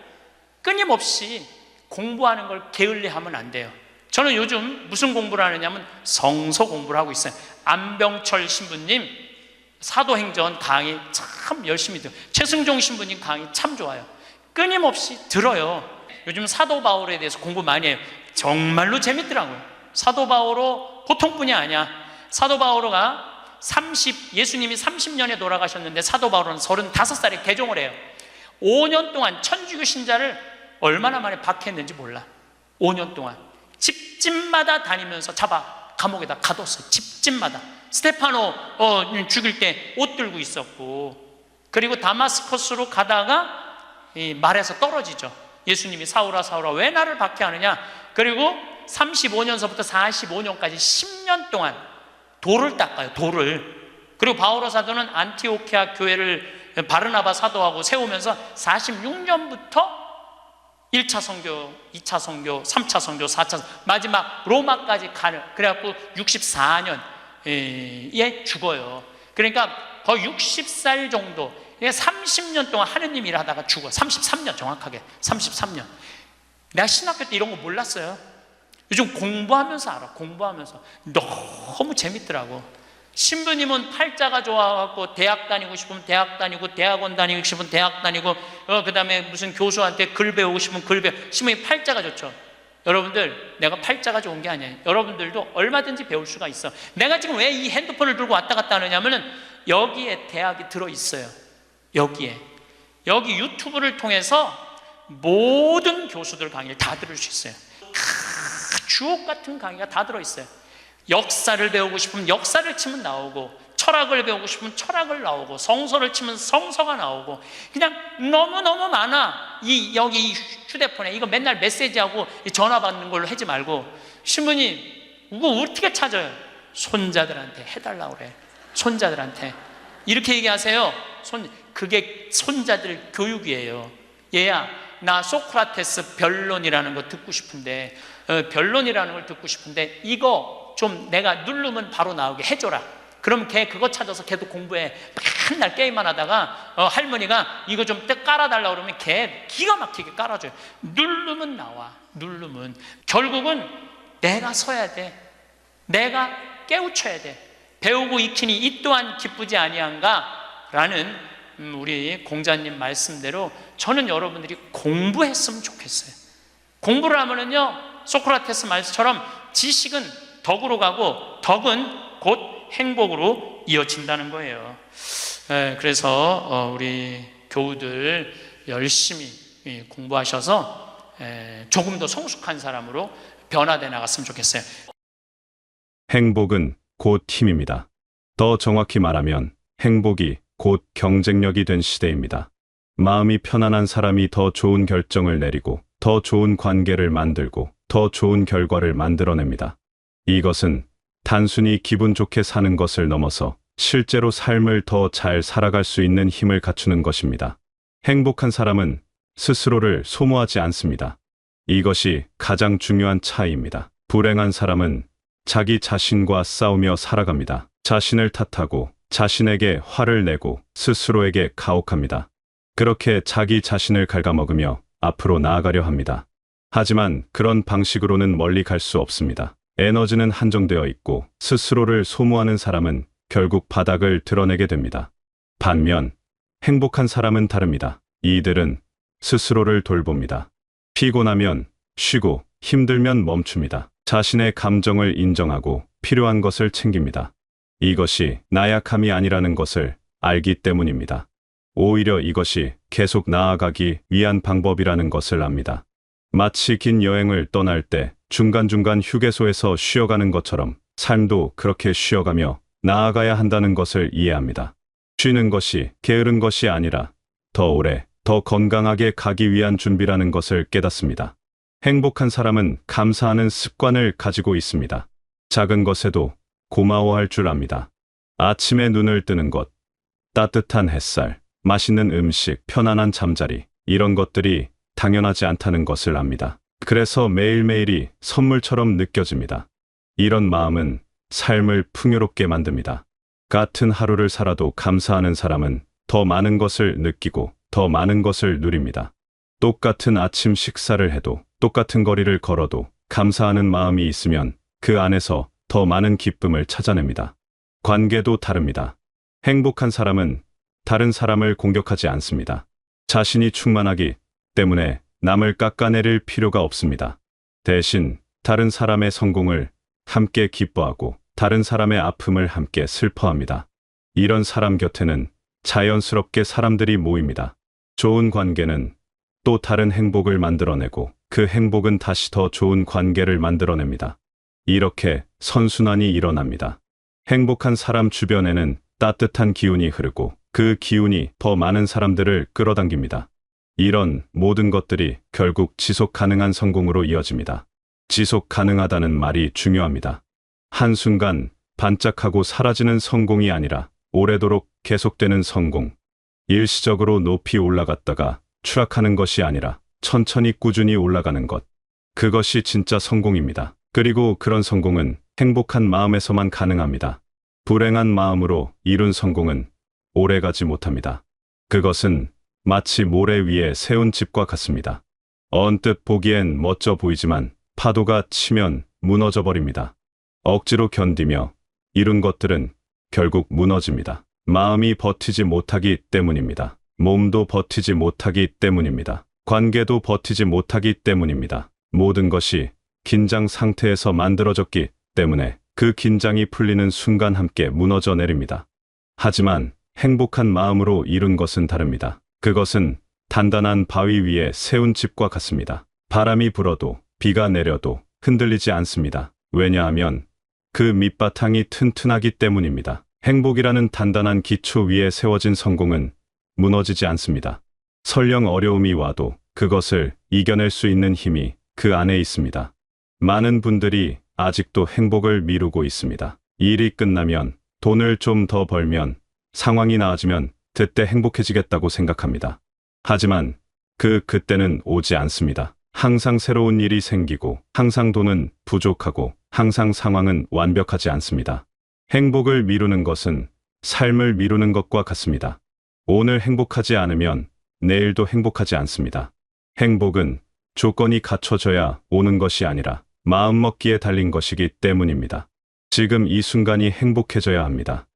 끊임없이 공부하는 걸 게을리하면 안 돼요. 저는 요즘 무슨 공부를 하느냐면 성서 공부를 하고 있어요. 안병철 신부님 사도행전 강의 참 열심히 들어요. 최승종 신부님 강의 참 좋아요. 끊임없이 들어요. 요즘 사도 바울에 대해서 공부 많이 해요. 정말로 재밌더라고요. 사도 바오로 보통 분이 아니야. 사도 바오로가 예수님이 30년에 돌아가셨는데 사도 바오로는 35살에 개종을 해요. 5년 동안 천주교 신자를 얼마나 만에 박해했는지 몰라. 5년 동안 집집마다 다니면서 잡아 감옥에다 가뒀어요. 집집마다. 스테파노 죽일 때 옷 들고 있었고, 그리고 다마스커스로 가다가 이 말에서 떨어지죠. 예수님이 사울아 사울아 왜 나를 박해하느냐. 그리고 35년서부터 45년까지 10년 동안 돌을 닦아요. 돌을. 그리고 바오로 사도는 안티오키아 교회를 바르나바 사도하고 세우면서 46년부터 1차 선교, 2차 선교, 3차 선교, 4차 선교, 마지막 로마까지 가는, 그래갖고 64년에 죽어요. 그러니까 거의 60살 정도, 30년 동안 하느님 일하다가 죽어. 33년 정확하게 33년. 내가 신학교 때 이런 거 몰랐어요. 요즘 공부하면서 알아. 공부하면서 너무 재밌더라고. 신부님은 팔자가 좋아갖고 대학 다니고 싶으면 대학 다니고, 대학원 다니고 싶으면 대학 다니고, 그 다음에 무슨 교수한테 글 배우고 싶으면 글 배우고. 신부님 팔자가 좋죠. 여러분들, 내가 팔자가 좋은 게 아니에요. 여러분들도 얼마든지 배울 수가 있어. 내가 지금 왜 이 핸드폰을 들고 왔다 갔다 하느냐면은 여기에 대학이 들어있어요. 여기 유튜브를 통해서 모든 교수들 강의를 다 들을 수 있어요. 주옥 같은 강의가 다 들어있어요. 역사를 배우고 싶으면 역사를 치면 나오고, 철학을 배우고 싶으면 철학을 나오고, 성서를 치면 성서가 나오고, 그냥 너무너무 많아. 여기 휴대폰에 이거 맨날 메시지하고 전화 받는 걸로 하지 말고, 신부님 이거 어떻게 찾아요? 손자들한테 해달라고 그래. 손자들한테 이렇게 얘기하세요. 그게 손자들 교육이에요. 얘야, 나 소크라테스 변론이라는 거 듣고 싶은데, 변론이라는 걸 듣고 싶은데 이거 좀 내가 누르면 바로 나오게 해줘라. 그럼 걔 그거 찾아서 걔도 공부해. 맨날 게임만 하다가 할머니가 이거 좀 깔아달라고 그러면 걔 기가 막히게 깔아줘요. 누르면 나와. 누르면. 결국은 내가 서야 돼. 내가 깨우쳐야 돼. 배우고 익히니 이 또한 기쁘지 아니한가? 라는 우리 공자님 말씀대로 저는 여러분들이 공부했으면 좋겠어요. 공부를 하면은요, 소크라테스 말씀처럼 지식은 덕으로 가고 덕은 곧 행복으로 이어진다는 거예요. 그래서 우리 교우들 열심히 공부하셔서 조금 더 성숙한 사람으로 변화돼 나갔으면 좋겠어요. 행복은 곧 힘입니다. 더 정확히 말하면 행복이 곧 경쟁력이 된 시대입니다. 마음이 편안한 사람이 더 좋은 결정을 내리고 더 좋은 관계를 만들고 더 좋은 결과를 만들어냅니다. 이것은 단순히 기분 좋게 사는 것을 넘어서 실제로 삶을 더 잘 살아갈 수 있는 힘을 갖추는 것입니다. 행복한 사람은 스스로를 소모하지 않습니다. 이것이 가장 중요한 차이입니다. 불행한 사람은 자기 자신과 싸우며 살아갑니다. 자신을 탓하고 자신에게 화를 내고 스스로에게 가혹합니다. 그렇게 자기 자신을 갉아먹으며 앞으로 나아가려 합니다. 하지만 그런 방식으로는 멀리 갈 수 없습니다. 에너지는 한정되어 있고 스스로를 소모하는 사람은 결국 바닥을 드러내게 됩니다. 반면 행복한 사람은 다릅니다. 이들은 스스로를 돌봅니다. 피곤하면 쉬고 힘들면 멈춥니다. 자신의 감정을 인정하고 필요한 것을 챙깁니다. 이것이 나약함이 아니라는 것을 알기 때문입니다. 오히려 이것이 계속 나아가기 위한 방법이라는 것을 압니다. 마치 긴 여행을 떠날 때 중간중간 휴게소에서 쉬어가는 것처럼 삶도 그렇게 쉬어가며 나아가야 한다는 것을 이해합니다. 쉬는 것이 게으른 것이 아니라 더 오래, 더 건강하게 가기 위한 준비라는 것을 깨닫습니다. 행복한 사람은 감사하는 습관을 가지고 있습니다. 작은 것에도 고마워할 줄 압니다. 아침에 눈을 뜨는 것, 따뜻한 햇살, 맛있는 음식, 편안한 잠자리, 이런 것들이 당연하지 않다는 것을 압니다. 그래서 매일매일이 선물처럼 느껴집니다. 이런 마음은 삶을 풍요롭게 만듭니다. 같은 하루를 살아도 감사하는 사람은 더 많은 것을 느끼고 더 많은 것을 누립니다. 똑같은 아침 식사를 해도 똑같은 거리를 걸어도 감사하는 마음이 있으면 그 안에서 더 많은 기쁨을 찾아냅니다. 관계도 다릅니다. 행복한 사람은 다른 사람을 공격하지 않습니다. 자신이 충만하기 때문에 남을 깎아내릴 필요가 없습니다. 대신 다른 사람의 성공을 함께 기뻐하고 다른 사람의 아픔을 함께 슬퍼합니다. 이런 사람 곁에는 자연스럽게 사람들이 모입니다. 좋은 관계는 또 다른 행복을 만들어내고 그 행복은 다시 더 좋은 관계를 만들어냅니다. 이렇게 선순환이 일어납니다. 행복한 사람 주변에는 따뜻한 기운이 흐르고 그 기운이 더 많은 사람들을 끌어당깁니다. 이런 모든 것들이 결국 지속 가능한 성공으로 이어집니다. 지속 가능하다는 말이 중요합니다. 한순간 반짝하고 사라지는 성공이 아니라 오래도록 계속되는 성공. 일시적으로 높이 올라갔다가 추락하는 것이 아니라 천천히 꾸준히 올라가는 것. 그것이 진짜 성공입니다. 그리고 그런 성공은 행복한 마음에서만 가능합니다. 불행한 마음으로 이룬 성공은 오래가지 못합니다. 그것은 마치 모래 위에 세운 집과 같습니다. 언뜻 보기엔 멋져 보이지만 파도가 치면 무너져 버립니다. 억지로 견디며 이룬 것들은 결국 무너집니다. 마음이 버티지 못하기 때문입니다. 몸도 버티지 못하기 때문입니다. 관계도 버티지 못하기 때문입니다. 모든 것이 긴장 상태에서 만들어졌기 때문에 그 긴장이 풀리는 순간 함께 무너져 내립니다. 하지만 행복한 마음으로 이룬 것은 다릅니다. 그것은 단단한 바위 위에 세운 집과 같습니다. 바람이 불어도 비가 내려도 흔들리지 않습니다. 왜냐하면 그 밑바탕이 튼튼하기 때문입니다. 행복이라는 단단한 기초 위에 세워진 성공은 무너지지 않습니다. 설령 어려움이 와도 그것을 이겨낼 수 있는 힘이 그 안에 있습니다. 많은 분들이 아직도 행복을 미루고 있습니다. 일이 끝나면, 돈을 좀 더 벌면, 상황이 나아지면 그때 행복해지겠다고 생각합니다. 하지만 그때는 오지 않습니다. 항상 새로운 일이 생기고 항상 돈은 부족하고 항상 상황은 완벽하지 않습니다. 행복을 미루는 것은 삶을 미루는 것과 같습니다. 오늘 행복하지 않으면 내일도 행복하지 않습니다. 행복은 조건이 갖춰져야 오는 것이 아니라 마음먹기에 달린 것이기 때문입니다. 지금 이 순간이 행복해져야 합니다.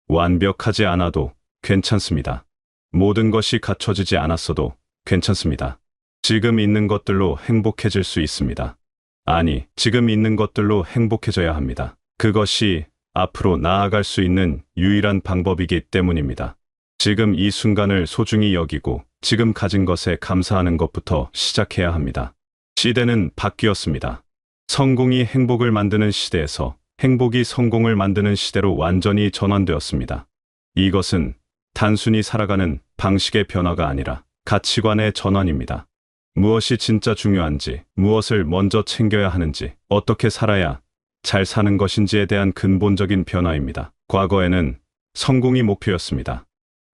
완벽하지 않아도 괜찮습니다. 모든 것이 갖춰지지 않았어도 괜찮습니다. 지금 있는 것들로 행복해질 수 있습니다. 아니, 지금 있는 것들로 행복해져야 합니다. 그것이 앞으로 나아갈 수 있는 유일한 방법이기 때문입니다. 지금 이 순간을 소중히 여기고 지금 가진 것에 감사하는 것부터 시작해야 합니다. 시대는 바뀌었습니다. 성공이 행복을 만드는 시대에서 행복이 성공을 만드는 시대로 완전히 전환되었습니다. 이것은 단순히 살아가는 방식의 변화가 아니라 가치관의 전환입니다. 무엇이 진짜 중요한지, 무엇을 먼저 챙겨야 하는지, 어떻게 살아야 잘 사는 것인지에 대한 근본적인 변화입니다. 과거에는 성공이 목표였습니다.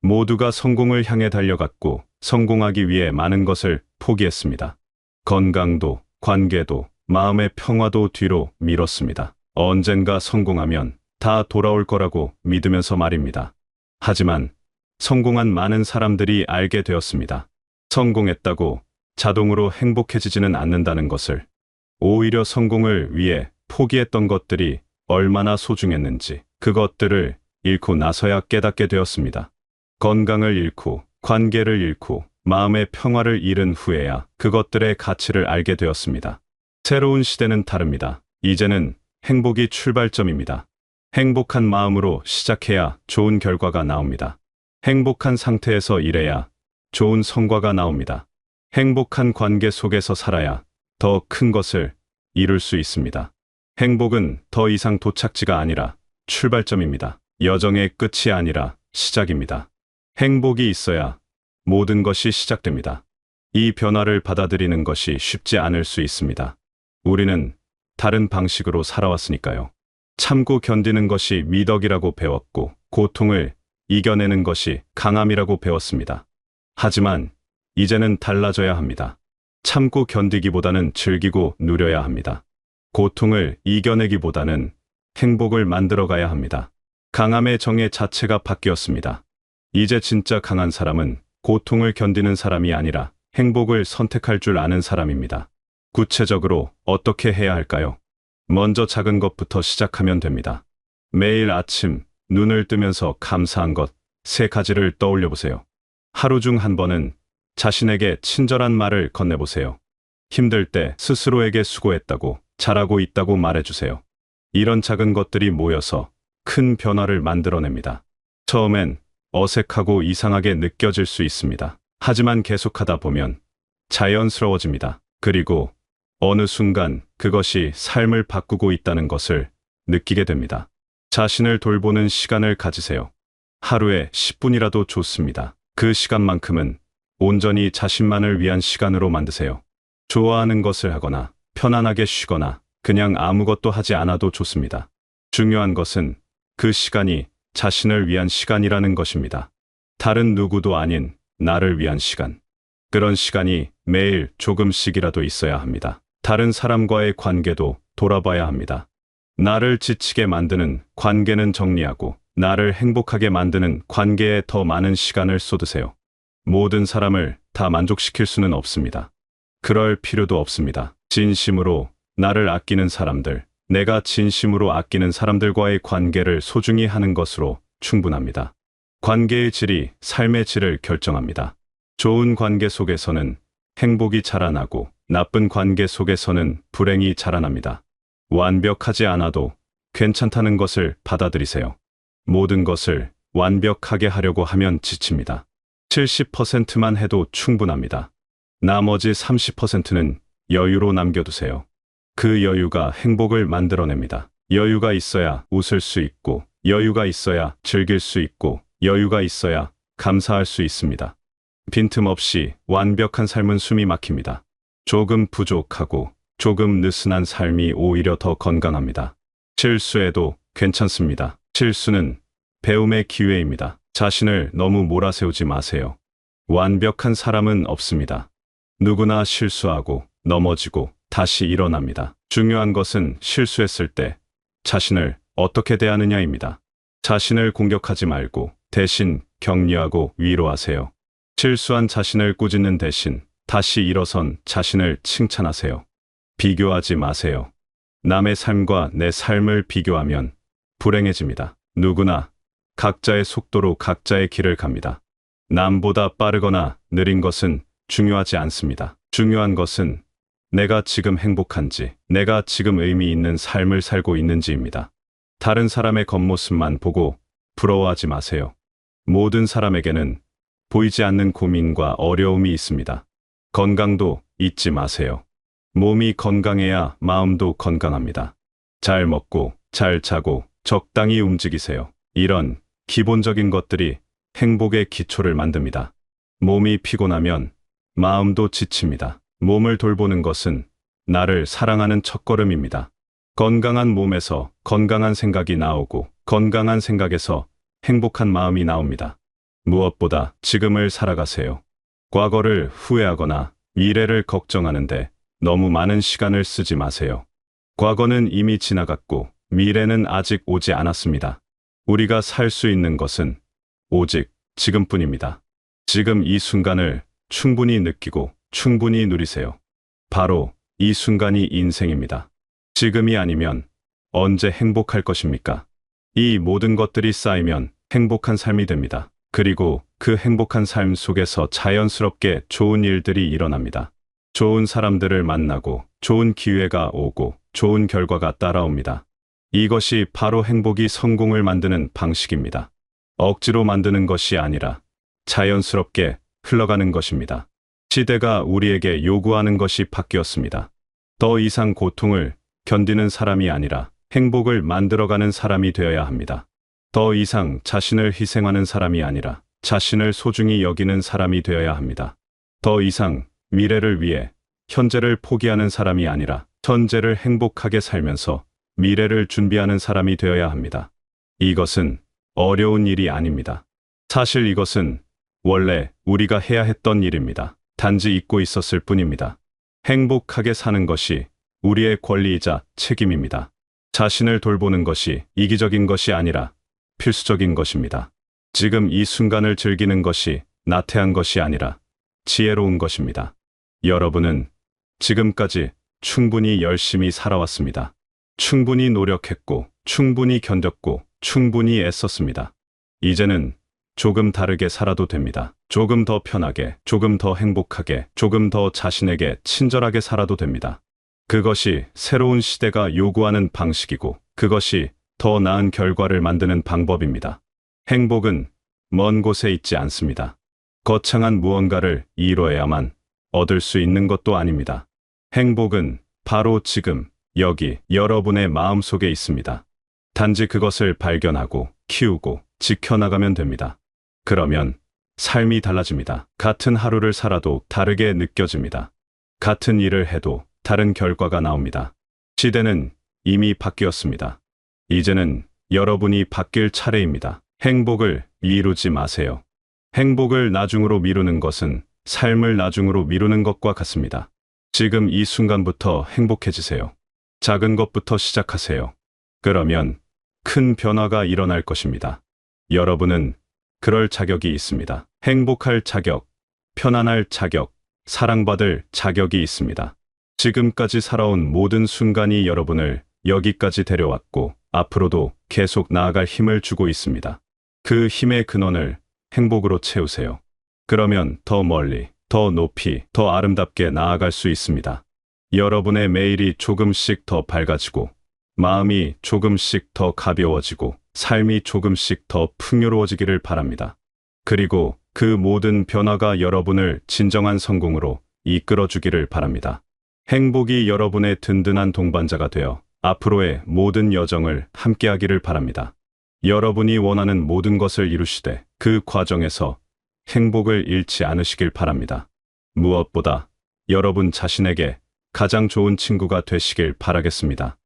모두가 성공을 향해 달려갔고 성공하기 위해 많은 것을 포기했습니다. 건강도, 관계도, 마음의 평화도 뒤로 미뤘습니다. 언젠가 성공하면 다 돌아올 거라고 믿으면서 말입니다. 하지만 성공한 많은 사람들이 알게 되었습니다. 성공했다고 자동으로 행복해지지는 않는다는 것을. 오히려 성공을 위해 포기했던 것들이 얼마나 소중했는지 그것들을 잃고 나서야 깨닫게 되었습니다. 건강을 잃고 관계를 잃고 마음의 평화를 잃은 후에야 그것들의 가치를 알게 되었습니다. 새로운 시대는 다릅니다. 이제는 행복이 출발점입니다. 행복한 마음으로 시작해야 좋은 결과가 나옵니다. 행복한 상태에서 일해야 좋은 성과가 나옵니다. 행복한 관계 속에서 살아야 더 큰 것을 이룰 수 있습니다. 행복은 더 이상 도착지가 아니라 출발점입니다. 여정의 끝이 아니라 시작입니다. 행복이 있어야 모든 것이 시작됩니다. 이 변화를 받아들이는 것이 쉽지 않을 수 있습니다. 우리는 다른 방식으로 살아왔으니까요. 참고 견디는 것이 미덕이라고 배웠고 고통을 이겨내는 것이 강함이라고 배웠습니다. 하지만 이제는 달라져야 합니다. 참고 견디기보다는 즐기고 누려야 합니다. 고통을 이겨내기보다는 행복을 만들어가야 합니다. 강함의 정의 자체가 바뀌었습니다. 이제 진짜 강한 사람은 고통을 견디는 사람이 아니라 행복을 선택할 줄 아는 사람입니다. 구체적으로 어떻게 해야 할까요? 먼저 작은 것부터 시작하면 됩니다. 매일 아침 눈을 뜨면서 감사한 것 3가지를 떠올려 보세요. 하루 중 한 번은 자신에게 친절한 말을 건네보세요. 힘들 때 스스로에게 수고했다고, 잘하고 있다고 말해주세요. 이런 작은 것들이 모여서 큰 변화를 만들어냅니다. 처음엔 어색하고 이상하게 느껴질 수 있습니다. 하지만 계속하다 보면 자연스러워집니다. 그리고 어느 순간 그것이 삶을 바꾸고 있다는 것을 느끼게 됩니다. 자신을 돌보는 시간을 가지세요. 하루에 10분이라도 좋습니다. 그 시간만큼은 온전히 자신만을 위한 시간으로 만드세요. 좋아하는 것을 하거나 편안하게 쉬거나 그냥 아무것도 하지 않아도 좋습니다. 중요한 것은 그 시간이 자신을 위한 시간이라는 것입니다. 다른 누구도 아닌 나를 위한 시간. 그런 시간이 매일 조금씩이라도 있어야 합니다. 다른 사람과의 관계도 돌아봐야 합니다. 나를 지치게 만드는 관계는 정리하고 나를 행복하게 만드는 관계에 더 많은 시간을 쏟으세요. 모든 사람을 다 만족시킬 수는 없습니다. 그럴 필요도 없습니다. 진심으로 나를 아끼는 사람들, 내가 진심으로 아끼는 사람들과의 관계를 소중히 하는 것으로 충분합니다. 관계의 질이 삶의 질을 결정합니다. 좋은 관계 속에서는 행복이 자라나고 나쁜 관계 속에서는 불행이 자라납니다. 완벽하지 않아도 괜찮다는 것을 받아들이세요. 모든 것을 완벽하게 하려고 하면 지칩니다. 70%만 해도 충분합니다. 나머지 30%는 여유로 남겨두세요. 그 여유가 행복을 만들어냅니다. 여유가 있어야 웃을 수 있고, 여유가 있어야 즐길 수 있고, 여유가 있어야 감사할 수 있습니다. 빈틈없이 완벽한 삶은 숨이 막힙니다. 조금 부족하고 조금 느슨한 삶이 오히려 더 건강합니다. 실수해도 괜찮습니다. 실수는 배움의 기회입니다. 자신을 너무 몰아세우지 마세요. 완벽한 사람은 없습니다. 누구나 실수하고 넘어지고 다시 일어납니다. 중요한 것은 실수했을 때 자신을 어떻게 대하느냐입니다. 자신을 공격하지 말고 대신 격려하고 위로하세요. 실수한 자신을 꾸짖는 대신 다시 일어선 자신을 칭찬하세요. 비교하지 마세요. 남의 삶과 내 삶을 비교하면 불행해집니다. 누구나 각자의 속도로 각자의 길을 갑니다. 남보다 빠르거나 느린 것은 중요하지 않습니다. 중요한 것은 내가 지금 행복한지, 내가 지금 의미 있는 삶을 살고 있는지입니다. 다른 사람의 겉모습만 보고 부러워하지 마세요. 모든 사람에게는 보이지 않는 고민과 어려움이 있습니다. 건강도 잊지 마세요. 몸이 건강해야 마음도 건강합니다. 잘 먹고, 잘 자고, 적당히 움직이세요. 이런 기본적인 것들이 행복의 기초를 만듭니다. 몸이 피곤하면 마음도 지칩니다. 몸을 돌보는 것은 나를 사랑하는 첫걸음입니다. 건강한 몸에서 건강한 생각이 나오고 건강한 생각에서 행복한 마음이 나옵니다. 무엇보다 지금을 살아가세요. 과거를 후회하거나 미래를 걱정하는데 너무 많은 시간을 쓰지 마세요. 과거는 이미 지나갔고 미래는 아직 오지 않았습니다. 우리가 살 수 있는 것은 오직 지금뿐입니다. 지금 이 순간을 충분히 느끼고 충분히 누리세요. 바로 이 순간이 인생입니다. 지금이 아니면 언제 행복할 것입니까? 이 모든 것들이 쌓이면 행복한 삶이 됩니다. 그리고 그 행복한 삶 속에서 자연스럽게 좋은 일들이 일어납니다. 좋은 사람들을 만나고 좋은 기회가 오고 좋은 결과가 따라옵니다. 이것이 바로 행복이 성공을 만드는 방식입니다. 억지로 만드는 것이 아니라 자연스럽게 흘러가는 것입니다. 시대가 우리에게 요구하는 것이 바뀌었습니다. 더 이상 고통을 견디는 사람이 아니라 행복을 만들어가는 사람이 되어야 합니다. 더 이상 자신을 희생하는 사람이 아니라 자신을 소중히 여기는 사람이 되어야 합니다. 더 이상 미래를 위해 현재를 포기하는 사람이 아니라 현재를 행복하게 살면서 미래를 준비하는 사람이 되어야 합니다. 이것은 어려운 일이 아닙니다. 사실 이것은 원래 우리가 해야 했던 일입니다. 단지 잊고 있었을 뿐입니다. 행복하게 사는 것이 우리의 권리이자 책임입니다. 자신을 돌보는 것이 이기적인 것이 아니라 필수적인 것입니다. 지금 이 순간을 즐기는 것이 나태한 것이 아니라 지혜로운 것입니다. 여러분은 지금까지 충분히 열심히 살아왔습니다. 충분히 노력했고, 충분히 견뎠고, 충분히 애썼습니다. 이제는 조금 다르게 살아도 됩니다. 조금 더 편하게, 조금 더 행복하게, 조금 더 자신에게 친절하게 살아도 됩니다. 그것이 새로운 시대가 요구하는 방식이고, 그것이 더 나은 결과를 만드는 방법입니다. 행복은 먼 곳에 있지 않습니다. 거창한 무언가를 이뤄야만 얻을 수 있는 것도 아닙니다. 행복은 바로 지금, 여기, 여러분의 마음속에 있습니다. 단지 그것을 발견하고, 키우고, 지켜나가면 됩니다. 그러면 삶이 달라집니다. 같은 하루를 살아도 다르게 느껴집니다. 같은 일을 해도 다른 결과가 나옵니다. 시대는 이미 바뀌었습니다. 이제는 여러분이 바뀔 차례입니다. 행복을 미루지 마세요. 행복을 나중으로 미루는 것은 삶을 나중으로 미루는 것과 같습니다. 지금 이 순간부터 행복해지세요. 작은 것부터 시작하세요. 그러면 큰 변화가 일어날 것입니다. 여러분은 그럴 자격이 있습니다. 행복할 자격, 편안할 자격, 사랑받을 자격이 있습니다. 지금까지 살아온 모든 순간이 여러분을 여기까지 데려왔고 앞으로도 계속 나아갈 힘을 주고 있습니다. 그 힘의 근원을 행복으로 채우세요. 그러면 더 멀리, 더 높이, 더 아름답게 나아갈 수 있습니다. 여러분의 매일이 조금씩 더 밝아지고 마음이 조금씩 더 가벼워지고 삶이 조금씩 더 풍요로워지기를 바랍니다. 그리고 그 모든 변화가 여러분을 진정한 성공으로 이끌어주기를 바랍니다. 행복이 여러분의 든든한 동반자가 되어 앞으로의 모든 여정을 함께하기를 바랍니다. 여러분이 원하는 모든 것을 이루시되 그 과정에서 행복을 잃지 않으시길 바랍니다. 무엇보다 여러분 자신에게 가장 좋은 친구가 되시길 바라겠습니다.